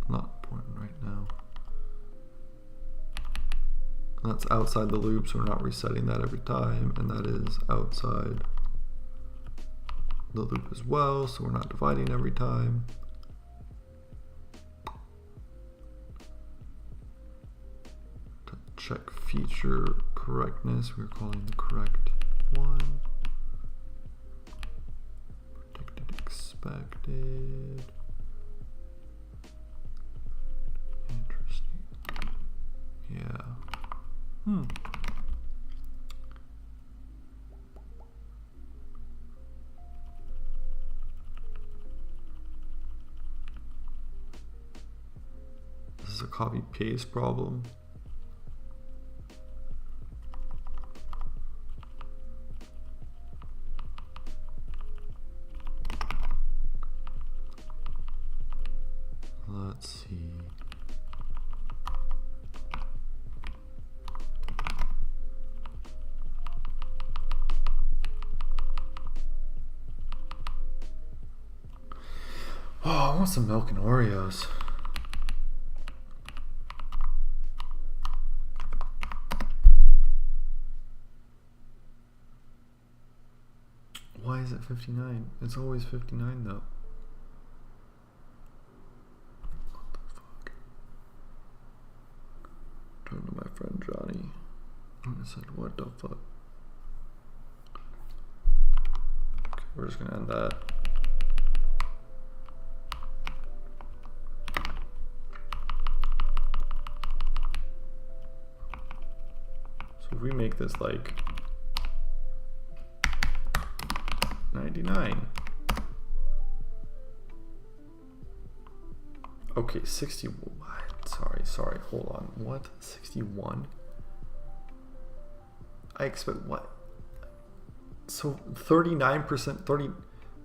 Speaker 1: Not important right now. That's outside the loop, so we're not resetting that every time, and that is outside the loop as well, so we're not dividing every time. To check feature correctness, we're calling the correct one. Predicted, expected. Interesting. Yeah. This is a copy paste problem. Let's see. Oh, I want some milk and Oreos. Why is it 59? It's always 59 though. What the fuck? Turn to my friend Johnny. I said, what the fuck? Okay, we're just gonna end that. So if we make this like 99. Okay, 60. What? Sorry. Hold on. What? 61? I expect what? So 39%,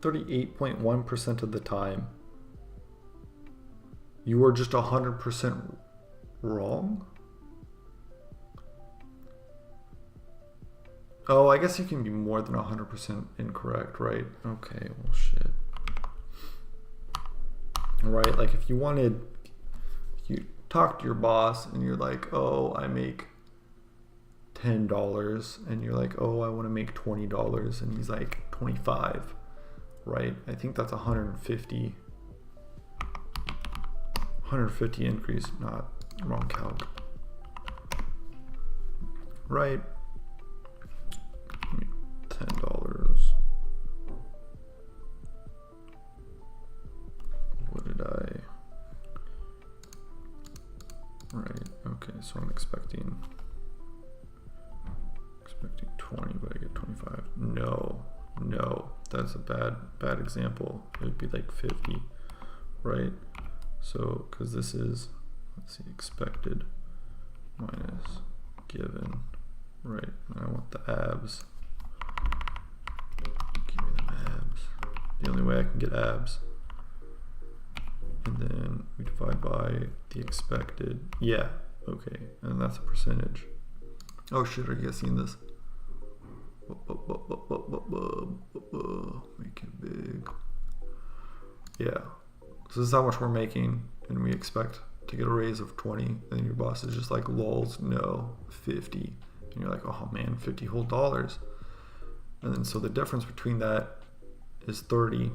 Speaker 1: 38.1% of the time, you are just 100% wrong? Oh, I guess you can be more than 100% incorrect, right? Okay, well, shit. Right, like if you talk to your boss and you're like, oh, I make $10, and you're like, oh, I want to make $20, and he's like 25, right? I think that's 150 increase, not wrong calc. Right? $10. What did I? Right. Okay. So I'm expecting 20, but I get 25. No. That's a bad example. It would be like 50, right? So because this is, let's see, expected minus given. Right, and I want the abs. Give me them abs. The only way I can get abs. And then we divide by the expected. Yeah, okay, and that's a percentage. Oh shit, are you guys seeing this? Make it big. Yeah, so this is how much we're making, and we expect to get a raise of 20, and your boss is just like, lols, no, 50. And you're like, oh man, 50 whole dollars. And then so the difference between that is 30.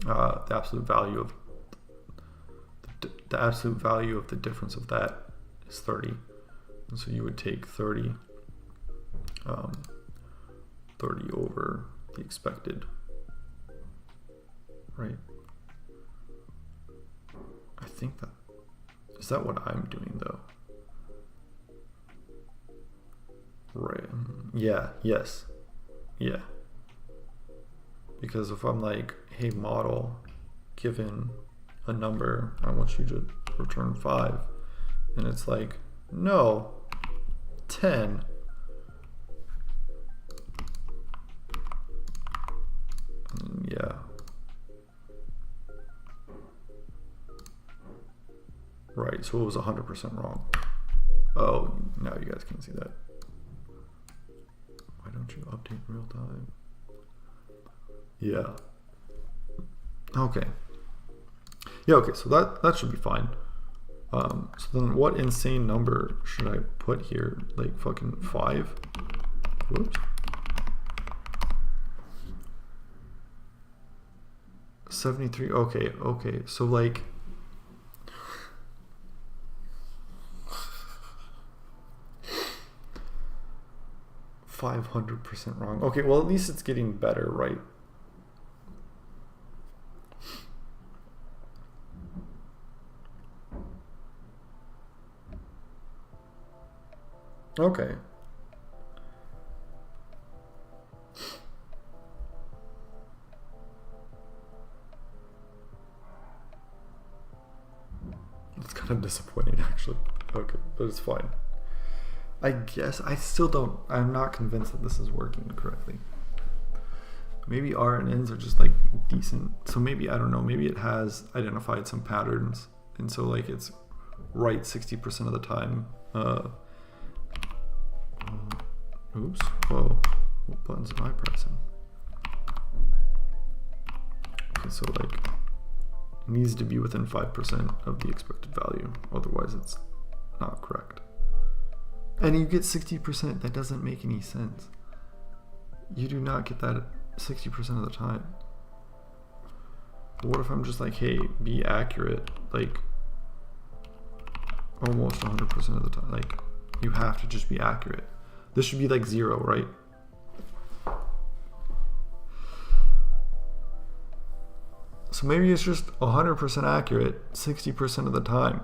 Speaker 1: The absolute value of the difference of that is 30. And so you would take 30 over the expected, right? I think that, is that what I'm doing though? Right, Yeah, yes, yeah. Because if I'm like, hey model, given a number, I want you to return 5, and it's like, no, 10. Yeah. Right, so it was 100% wrong. Oh, now you guys can see that. Why don't you update real time? Yeah. Okay. Yeah, okay, so that should be fine. So then what insane number should I put here? Like fucking 5? Whoops. 73, okay, so like 500% wrong. Okay, well at least it's getting better, right? Okay. It's kind of disappointing actually. Okay, but it's fine. I guess I still don't, I'm not convinced that this is working correctly. Maybe RNNs are just like decent. So maybe, I don't know, maybe it has identified some patterns. And so like it's right 60% of the time. Oops, whoa, what buttons am I pressing? Okay, so like it needs to be within 5% of the expected value. Otherwise it's not correct. And you get 60%, that doesn't make any sense. You do not get that 60% of the time. But what if I'm just like, hey, be accurate, like almost 100% of the time? Like you have to just be accurate. This should be like 0, right? So maybe it's just 100% accurate 60% of the time.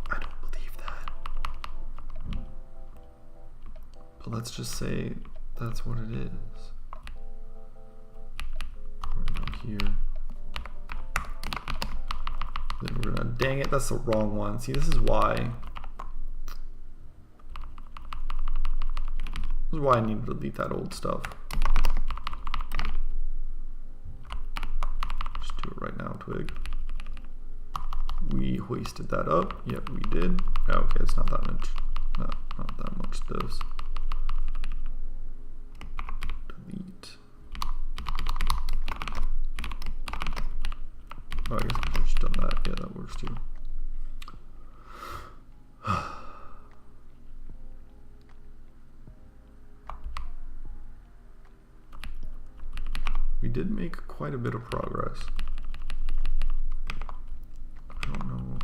Speaker 1: I don't believe that. But let's just say that's what it is. We're gonna here. Then we're gonna, dang it, that's the wrong one. See, this is why. This is why I need to delete that old stuff. Just do it right now, Twig. We hoisted that up. Yep, we did. Okay, it's not that much. Not that much this. Delete. Oh, I guess I just done that. Yeah, that works too. We did make quite a bit of progress. I don't know.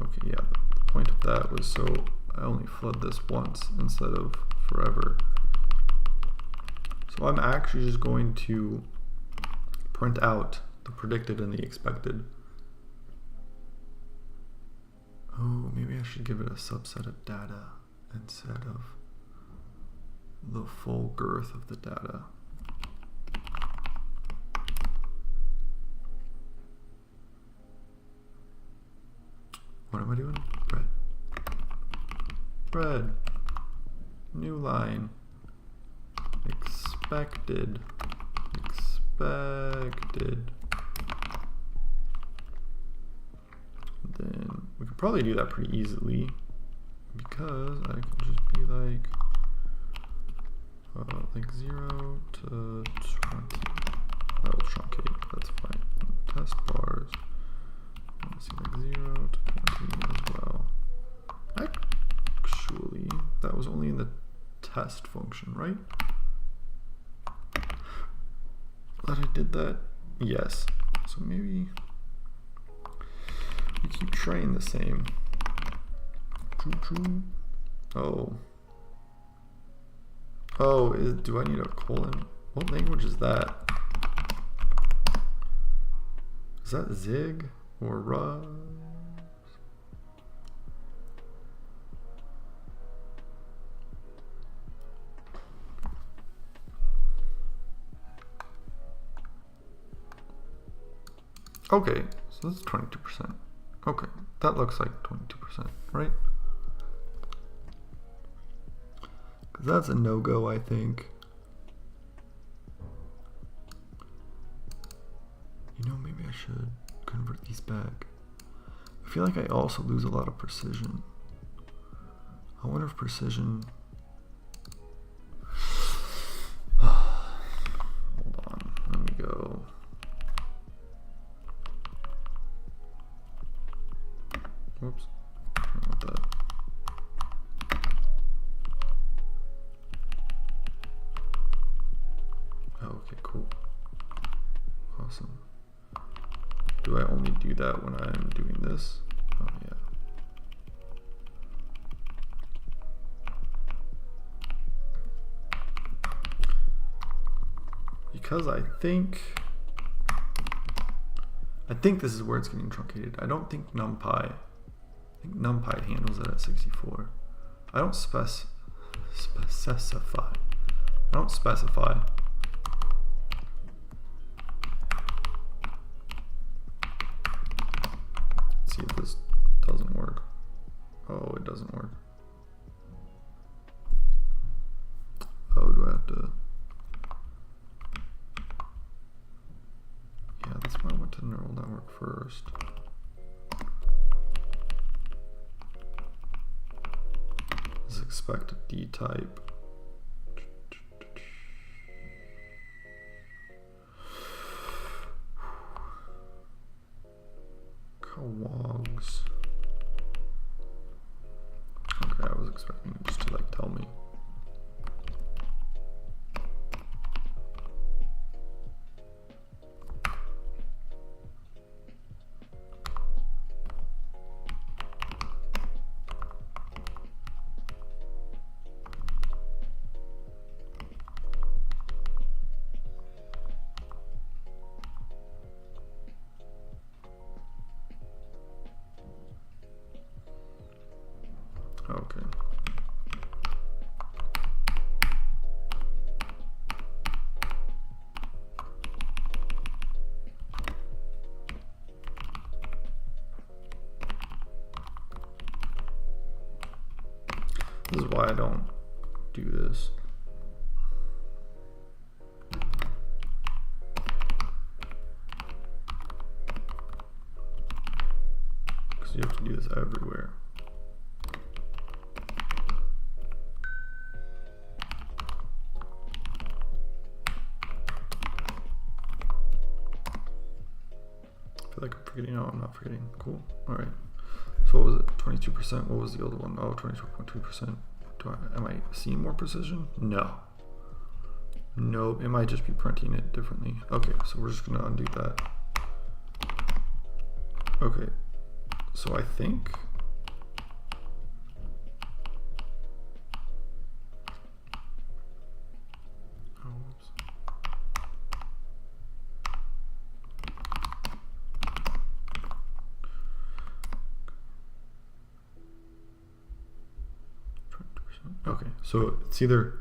Speaker 1: Okay, yeah, the point of that was so I only flood this once instead of forever. So I'm actually just going to print out the predicted and the expected. Oh, maybe I should give it a subset of data instead of the full girth of the data. What am I doing? Bread. Bread. New line. Expected. Expected. Then we could probably do that pretty easily because I can just be like 0 to 20. I will truncate, that's fine. Test bars. Let's see, like 0 to 20 as well. Actually, that was only in the test function, right? That I did that? Yes. So maybe we keep trying the same. Oh. Oh, do I need a colon? What language is that? Is that Zig or Rust? Okay, so that's 22%. Okay, that looks like 22%, right? Because that's a no-go, I think. You know, maybe I should convert these back. I feel like I also lose a lot of precision. I wonder if precision... Hold on, let me go. Whoops. I don't want that. Oh, okay, cool. Awesome. Do I only do that when I'm doing this? Oh, yeah. Because I think this is where it's getting truncated. I don't think NumPy, I think NumPy handles it at 64. I don't specify. I don't specify. Let's see if this doesn't work. Oh, it doesn't work. Oh, do I have to? Yeah, that's why I went to neural network first. Let's expect a D type. Cowogs. Okay, I was expecting it just to like tell me. Okay. This is why I don't do this. Because you have to do this everywhere. I feel like I'm forgetting. No, I'm not forgetting. Cool. All right. So what was it? 22%. What was the other one? Oh, 22.2%. Am I seeing more precision? No. Nope. It might just be printing it differently. Okay, so we're just gonna undo that. Okay. So I think. Oh, whoops. Okay, so it's either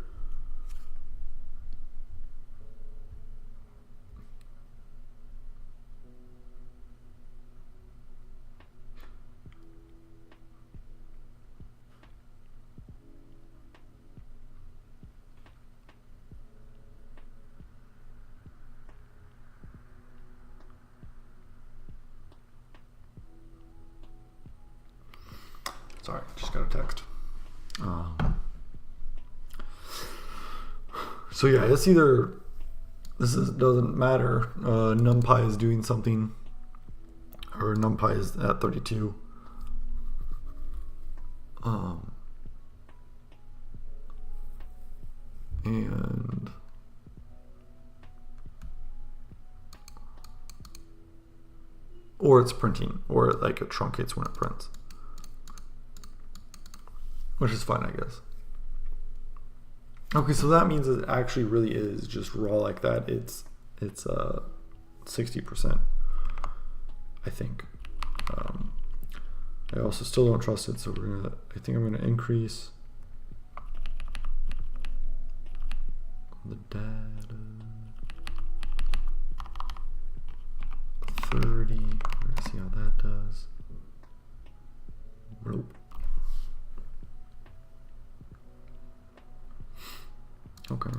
Speaker 1: sorry, just got a text. So yeah, it's either doesn't matter. NumPy is doing something, or NumPy is at 32. And or it's printing, or like it truncates when it prints, which is fine, I guess. Okay, so that means it actually really is just raw like that. It's 60%, I think. I also still don't trust it, so I think I'm gonna increase the data 30. Let's see how that does. Nope. Okay.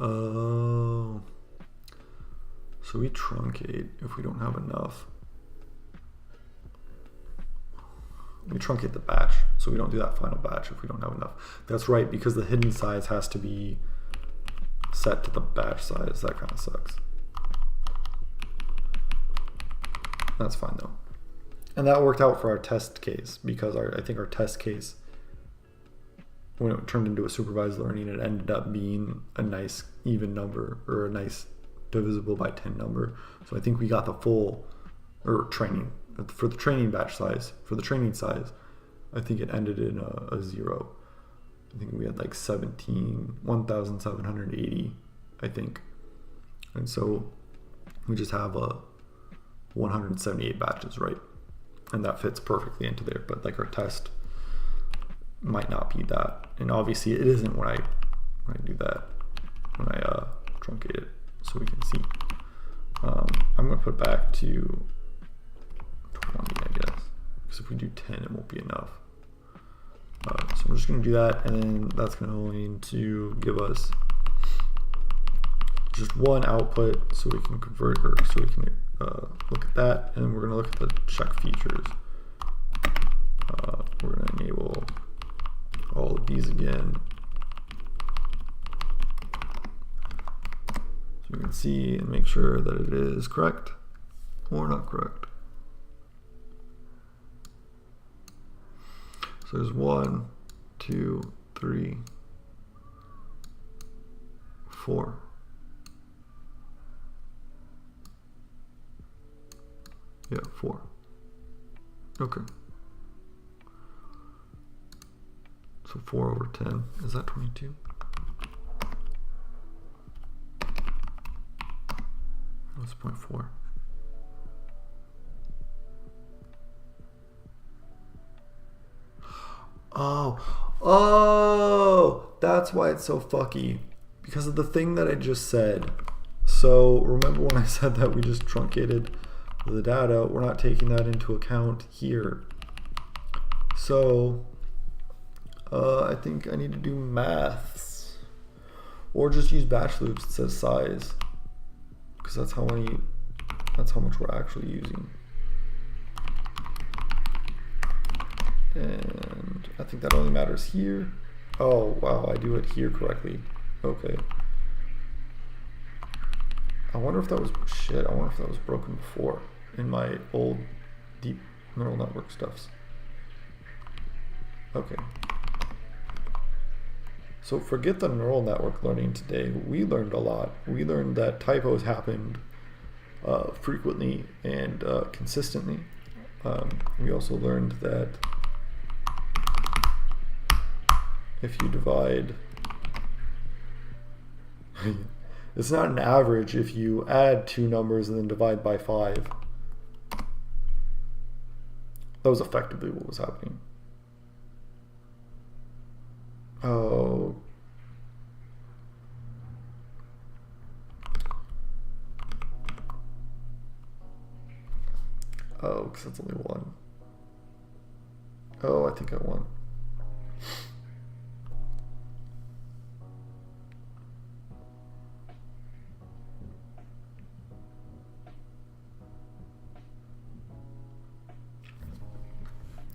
Speaker 1: Oh, so we truncate if we don't have enough. We truncate the batch, so we don't do that final batch if we don't have enough. That's right, because the hidden size has to be set to the batch size. That kind of sucks. That's fine though. And that worked out for our test case, because I think our test case, when it turned into a supervised learning, it ended up being a nice even number, or a nice divisible by 10 number. So I think we got the full, or training, for the training batch size, for the training size, I think it ended in a 0. I think we had like 1,780, I think. And so we just have 178 batches, right? And that fits perfectly into there, but like our test might not be that, and obviously it isn't when I do that, when I truncate it, so we can see. I'm gonna put back to 20, I guess, because if we do 10, it won't be enough. So we're just gonna do that, and then that's going to give us just one output, so we can convert, or so we can look at that, and then we're gonna look at the check features. We're gonna enable all of these again, so we can see and make sure that it is correct or not correct. So there's 1, 2, 3, 4. Yeah, 4. Okay. So 4 over 10, is that 22? That's 0.4. Oh, that's why it's so fucky, because of the thing that I just said. So remember when I said that we just truncated the data, we're not taking that into account here. So I think I need to do maths, or just use batch loops that says size, because that's how much we're actually using. And I think that only matters here. Oh wow, I do it here correctly. Okay. I wonder if that was shit. I wonder if that was broken before in my old deep neural network stuffs. Okay. So forget the neural network learning today. We learned a lot. We learned that typos happened frequently and consistently. We also learned that if you divide, it's not an average if you add 2 numbers and then divide by 5. That was effectively what was happening. Oh. Oh, because that's only 1. Oh, I think I won.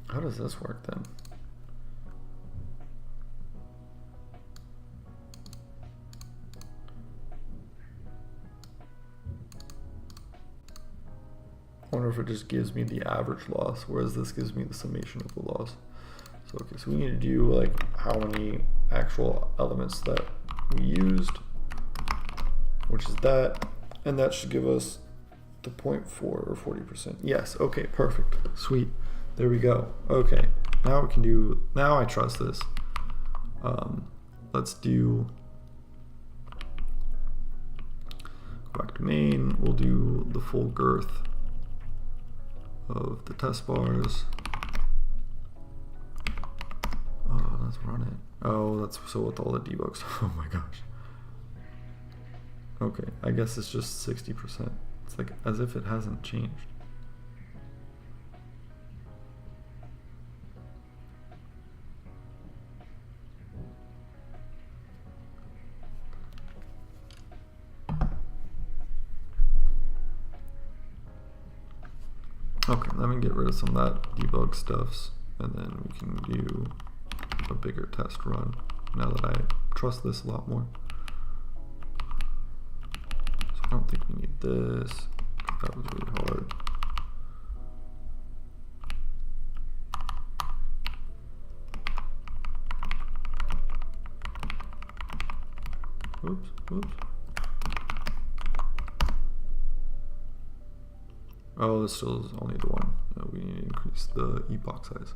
Speaker 1: How does this work then? I wonder if it just gives me the average loss, whereas this gives me the summation of the loss. So okay, so we need to do like how many actual elements that we used, which is that, and that should give us the 0.4 or 40%. Yes, okay, perfect. Sweet. There we go. Okay, now we can do, now I trust this. Let's do, go back to main, we'll do the full girth of the test bars. Let's run it. Oh, that's so with all the debugs. Oh my gosh. Okay, I guess it's just 60%. It's like as if it hasn't changed. Okay, let me get rid of some of that debug stuffs, and then we can do a bigger test run now that I trust this a lot more. So I don't think we need this. That was really hard. Oops, oops. Oh, this still is only the one. No, we need to increase the epoch size.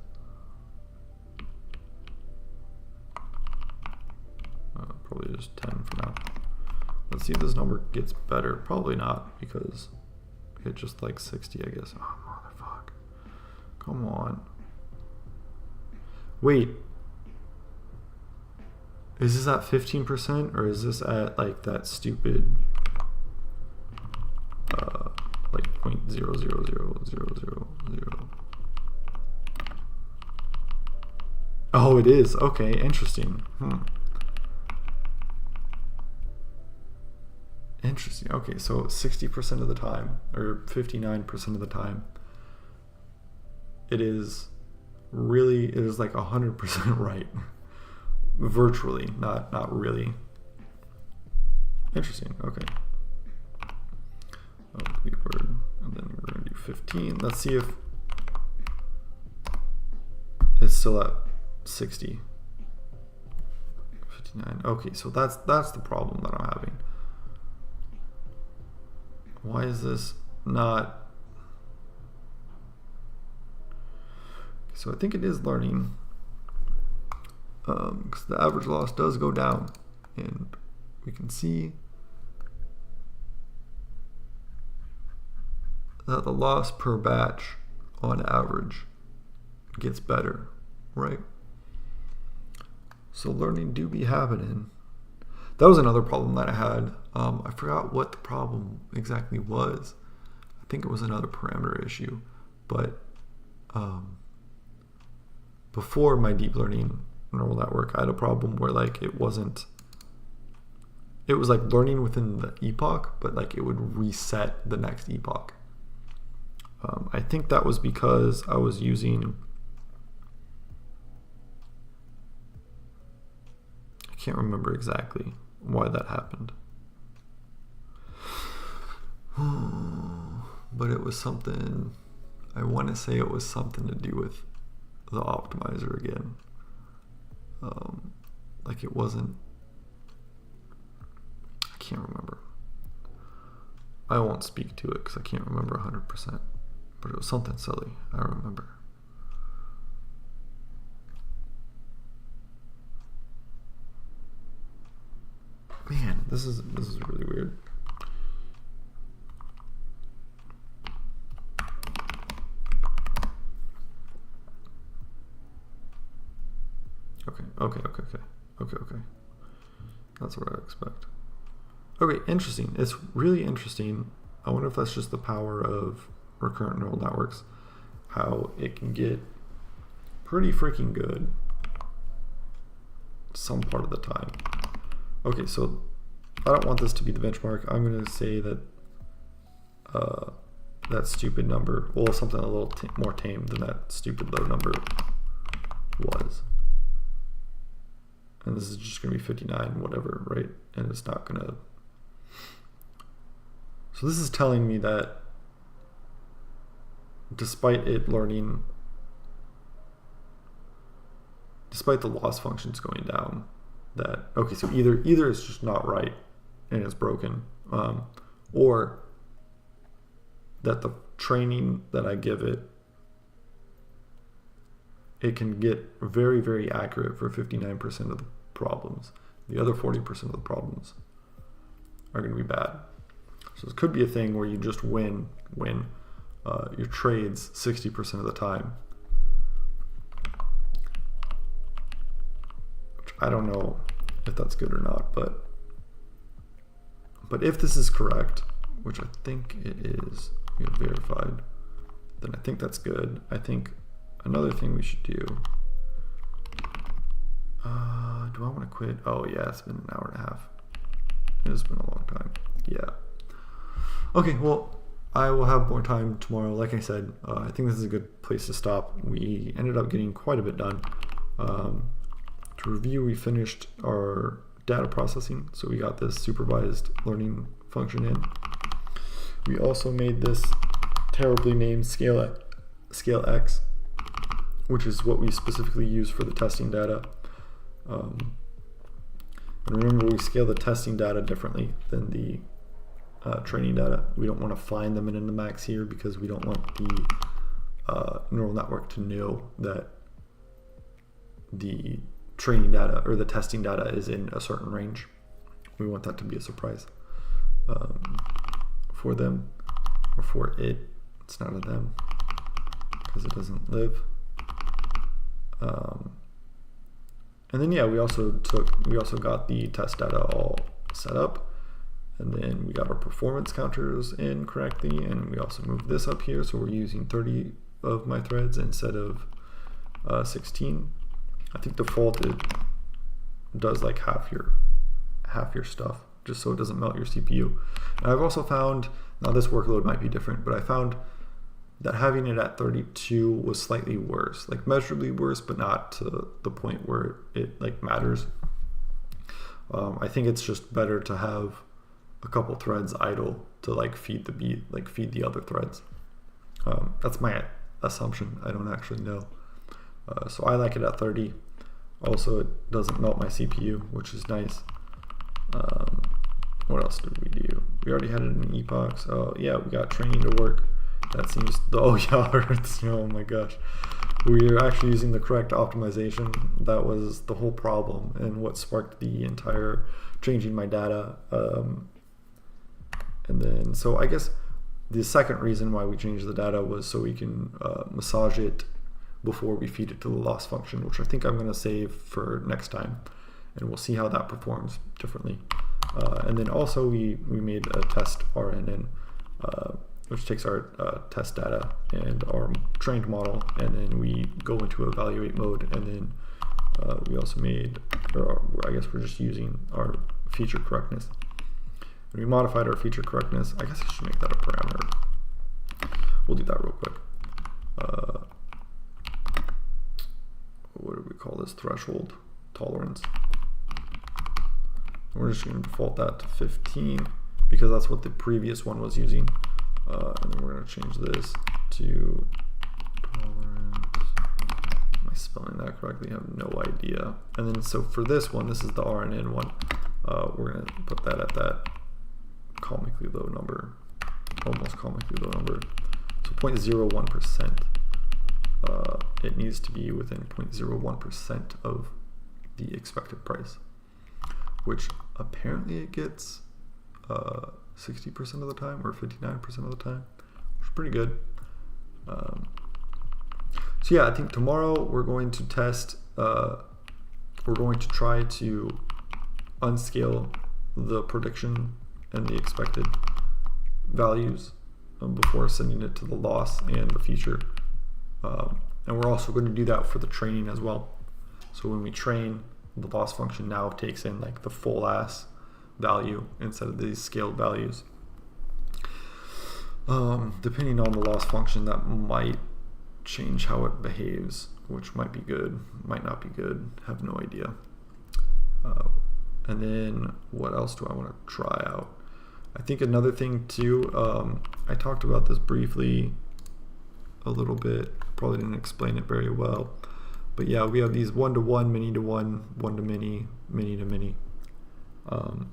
Speaker 1: Probably just 10 for now. Let's see if this number gets better. Probably not, because we hit just like 60, I guess. Oh, motherfuck. Come on. Wait. Is this at 15%, or is this at like that stupid like 0.000000? Oh, it is. Okay, interesting. Interesting. Okay, so 60% of the time, or 59% of the time, it is really, it is like 100% right. Virtually, not really. Interesting. Okay. Complete word, and then we're going to do 15. Let's see if it's still at 60. 59. Okay, so that's the problem that I'm having. Why is this not? So I think it is learning, because the average loss does go down, and we can see that the loss per batch on average gets better, right? So learning do be happening. That was another problem that I had. I forgot what the problem exactly was. I think it was another parameter issue, but before my deep learning neural network, I had a problem where like it was like learning within the epoch, but like it would reset the next epoch. I think that was because I was using, I can't remember exactly why that happened. But it was something, I want to say it was something to do with the optimizer again. Like it wasn't, I can't remember. I won't speak to it because I can't remember 100%, but it was something silly, I remember. Man, this is really weird. Okay. That's what I expect. Okay, interesting. It's really interesting. I wonder if that's just the power of recurrent neural networks, how it can get pretty freaking good some part of the time. Okay, so I don't want this to be the benchmark. I'm going to say that that stupid number, well, something a little more tame than that stupid low number was. And this is just going to be 59, whatever, right? And it's not going to... So this is telling me that despite it learning, despite the loss functions going down, that, okay, so either it's just not right and it's broken, or that the training that I give it, it can get very, very accurate for 59% of the problems. The other 40% of the problems are going to be bad. So this could be a thing where you just win your trades 60% of the time. Which I don't know if that's good or not, but if this is correct, which I think it is, we have verified, then I think that's good. I think another thing we should do, do I want to quit? Oh yeah, it's been an hour and a half. It's been a long time. Yeah. Okay, well, I will have more time tomorrow. Like I said, I think this is a good place to stop. We ended up getting quite a bit done. To review, we finished our data processing. So we got this supervised learning function in. We also made this terribly named scale X, which is what we specifically use for the testing data. And remember, we scale the testing data differently than the training data. We don't want to find them in the max here because we don't want the neural network to know that the training data or the testing data is in a certain range. We want that to be a surprise for them, or for it. It's not a them because it doesn't live. And then yeah, we also got the test data all set up, and then we got our performance counters in correctly, and we also moved this up here, so we're using 30 of my threads instead of 16. I think default it does like half your stuff, just so it doesn't melt your CPU. And I've also found, now this workload might be different, but I found that having it at 32 was slightly worse, like measurably worse, but not to the point where it like matters. I think it's just better to have a couple threads idle to like feed the other threads. That's my assumption. I don't actually know. So I like it at 30. Also, it doesn't melt my CPU, which is nice. What else did we do? We already had it in epochs. Oh yeah, we got training to work. That seems, oh yeah, oh my gosh. We're actually using the correct optimization. That was the whole problem and what sparked the entire changing my data. And then, so I guess the second reason why we changed the data was so we can massage it before we feed it to the loss function, which I think I'm going to save for next time. And we'll see how that performs differently. And then also we made a test RNN, which takes our test data and our trained model, and then we go into evaluate mode, and then we also made, or I guess we're just using our feature correctness. And we modified our feature correctness. I guess I should make that a parameter. We'll do that real quick. What do we call this? Threshold tolerance. We're just going to default that to 15 because that's what the previous one was using. And then we're going to change this to tolerance. Am I spelling that correctly? I have no idea. And then so for this one, this is the RNN one. We're going to put that at that comically low number, almost comically low number. So 0.01%. It needs to be within 0.01% of the expected price, which apparently it gets 60% of the time or 59% of the time, which is pretty good. So yeah, I think tomorrow we're going to test, we're going to try to unscale the prediction and the expected values before sending it to the loss and the feature. And we're also going to do that for the training as well. So when we train, the loss function now takes in like the full ass value instead of these scaled values. Depending on the loss function, that might change how it behaves, which might be good, might not be good, have no idea. And then what else do I want to try out? I think another thing too, I talked about this briefly a little bit, probably didn't explain it very well, but yeah, we have these one-to-one, many-to-one, one-to-many, many-to-many.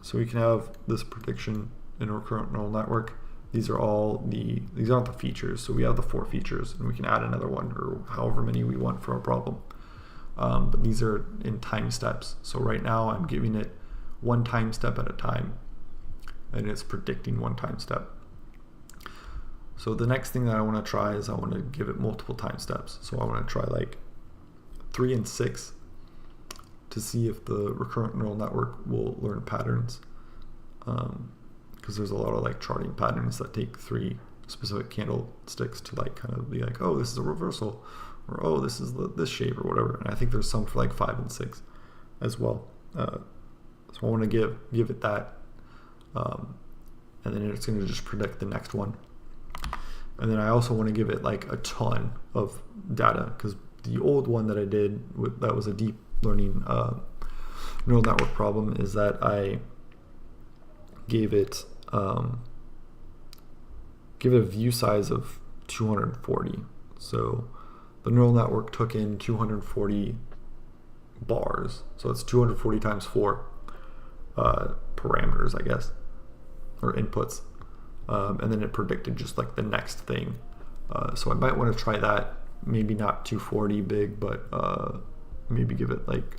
Speaker 1: So we can have this prediction in a recurrent neural network, these aren't the features. So we have the 4 features, and we can add another one or however many we want for our problem. But these are in time steps. So right now I'm giving it 1 time step at a time, and it's predicting 1 time step. So the next thing that I want to try is I want to give it multiple time steps. So I want to try like 3 and 6 to see if the recurrent neural network will learn patterns. Because there's a lot of like charting patterns that take 3 specific candlesticks to like kind of be like, oh, this is a reversal, or oh, this is this shape or whatever. And I think there's some for like 5 and 6 as well. So I want to give it that, and then it's going to just predict the next one. And then I also want to give it like a ton of data, because the old one that I did that was a deep learning neural network problem is that I gave it a view size of 240. So the neural network took in 240 bars. So it's 240 times 4 parameters, I guess, or inputs. And then it predicted just like the next thing. So I might want to try that. Maybe not 240 big, but maybe give it like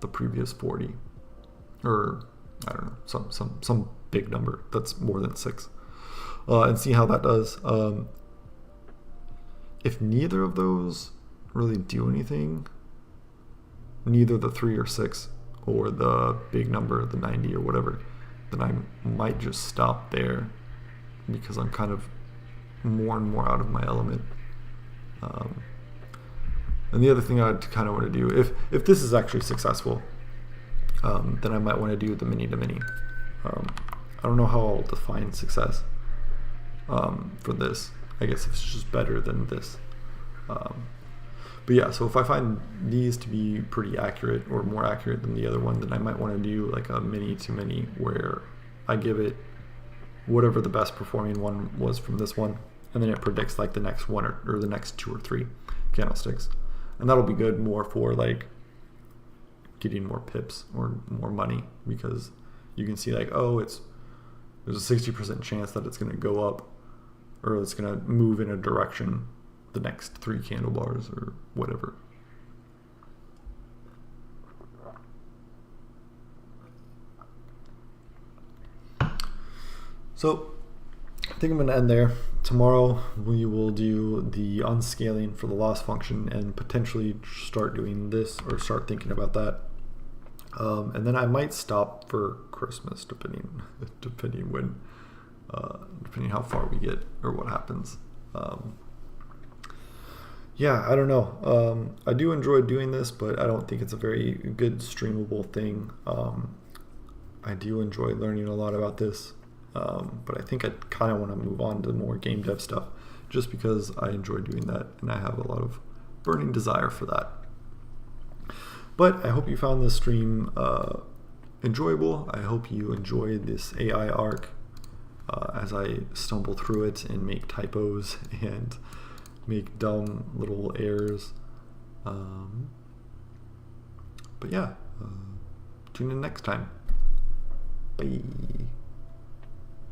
Speaker 1: the previous 40, or I don't know, some big number that's more than 6, and see how that does. If neither of those really do anything, neither the 3 or 6 or the big number, the 90 or whatever, then I might just stop there, because I'm kind of more and more out of my element. And the other thing I kind of want to do, if this is actually successful, then I might want to do the mini to mini. I don't know how I'll define success for this. I guess it's just better than this. But yeah, so if I find these to be pretty accurate or more accurate than the other one, then I might want to do like a mini to mini where I give it whatever the best performing one was from this one, and then it predicts like the next one or the next 2 or 3 candlesticks. And that'll be good more for like getting more pips or more money, because you can see like, oh, there's a 60% chance that it's going to go up, or it's going to move in a direction the next 3 candle bars or whatever. So I think I'm going to end there. Tomorrow we will do the unscaling for the loss function and potentially start doing this, or start thinking about that. And then I might stop for Christmas, depending how far we get or what happens. Yeah, I don't know. I do enjoy doing this, but I don't think it's a very good streamable thing. I do enjoy learning a lot about this. But I think I kind of want to move on to more game dev stuff, just because I enjoy doing that and I have a lot of burning desire for that. But I hope you found this stream enjoyable. I hope you enjoyed this AI arc as I stumble through it and make typos and make dumb little errors. But yeah, tune in next time. Bye.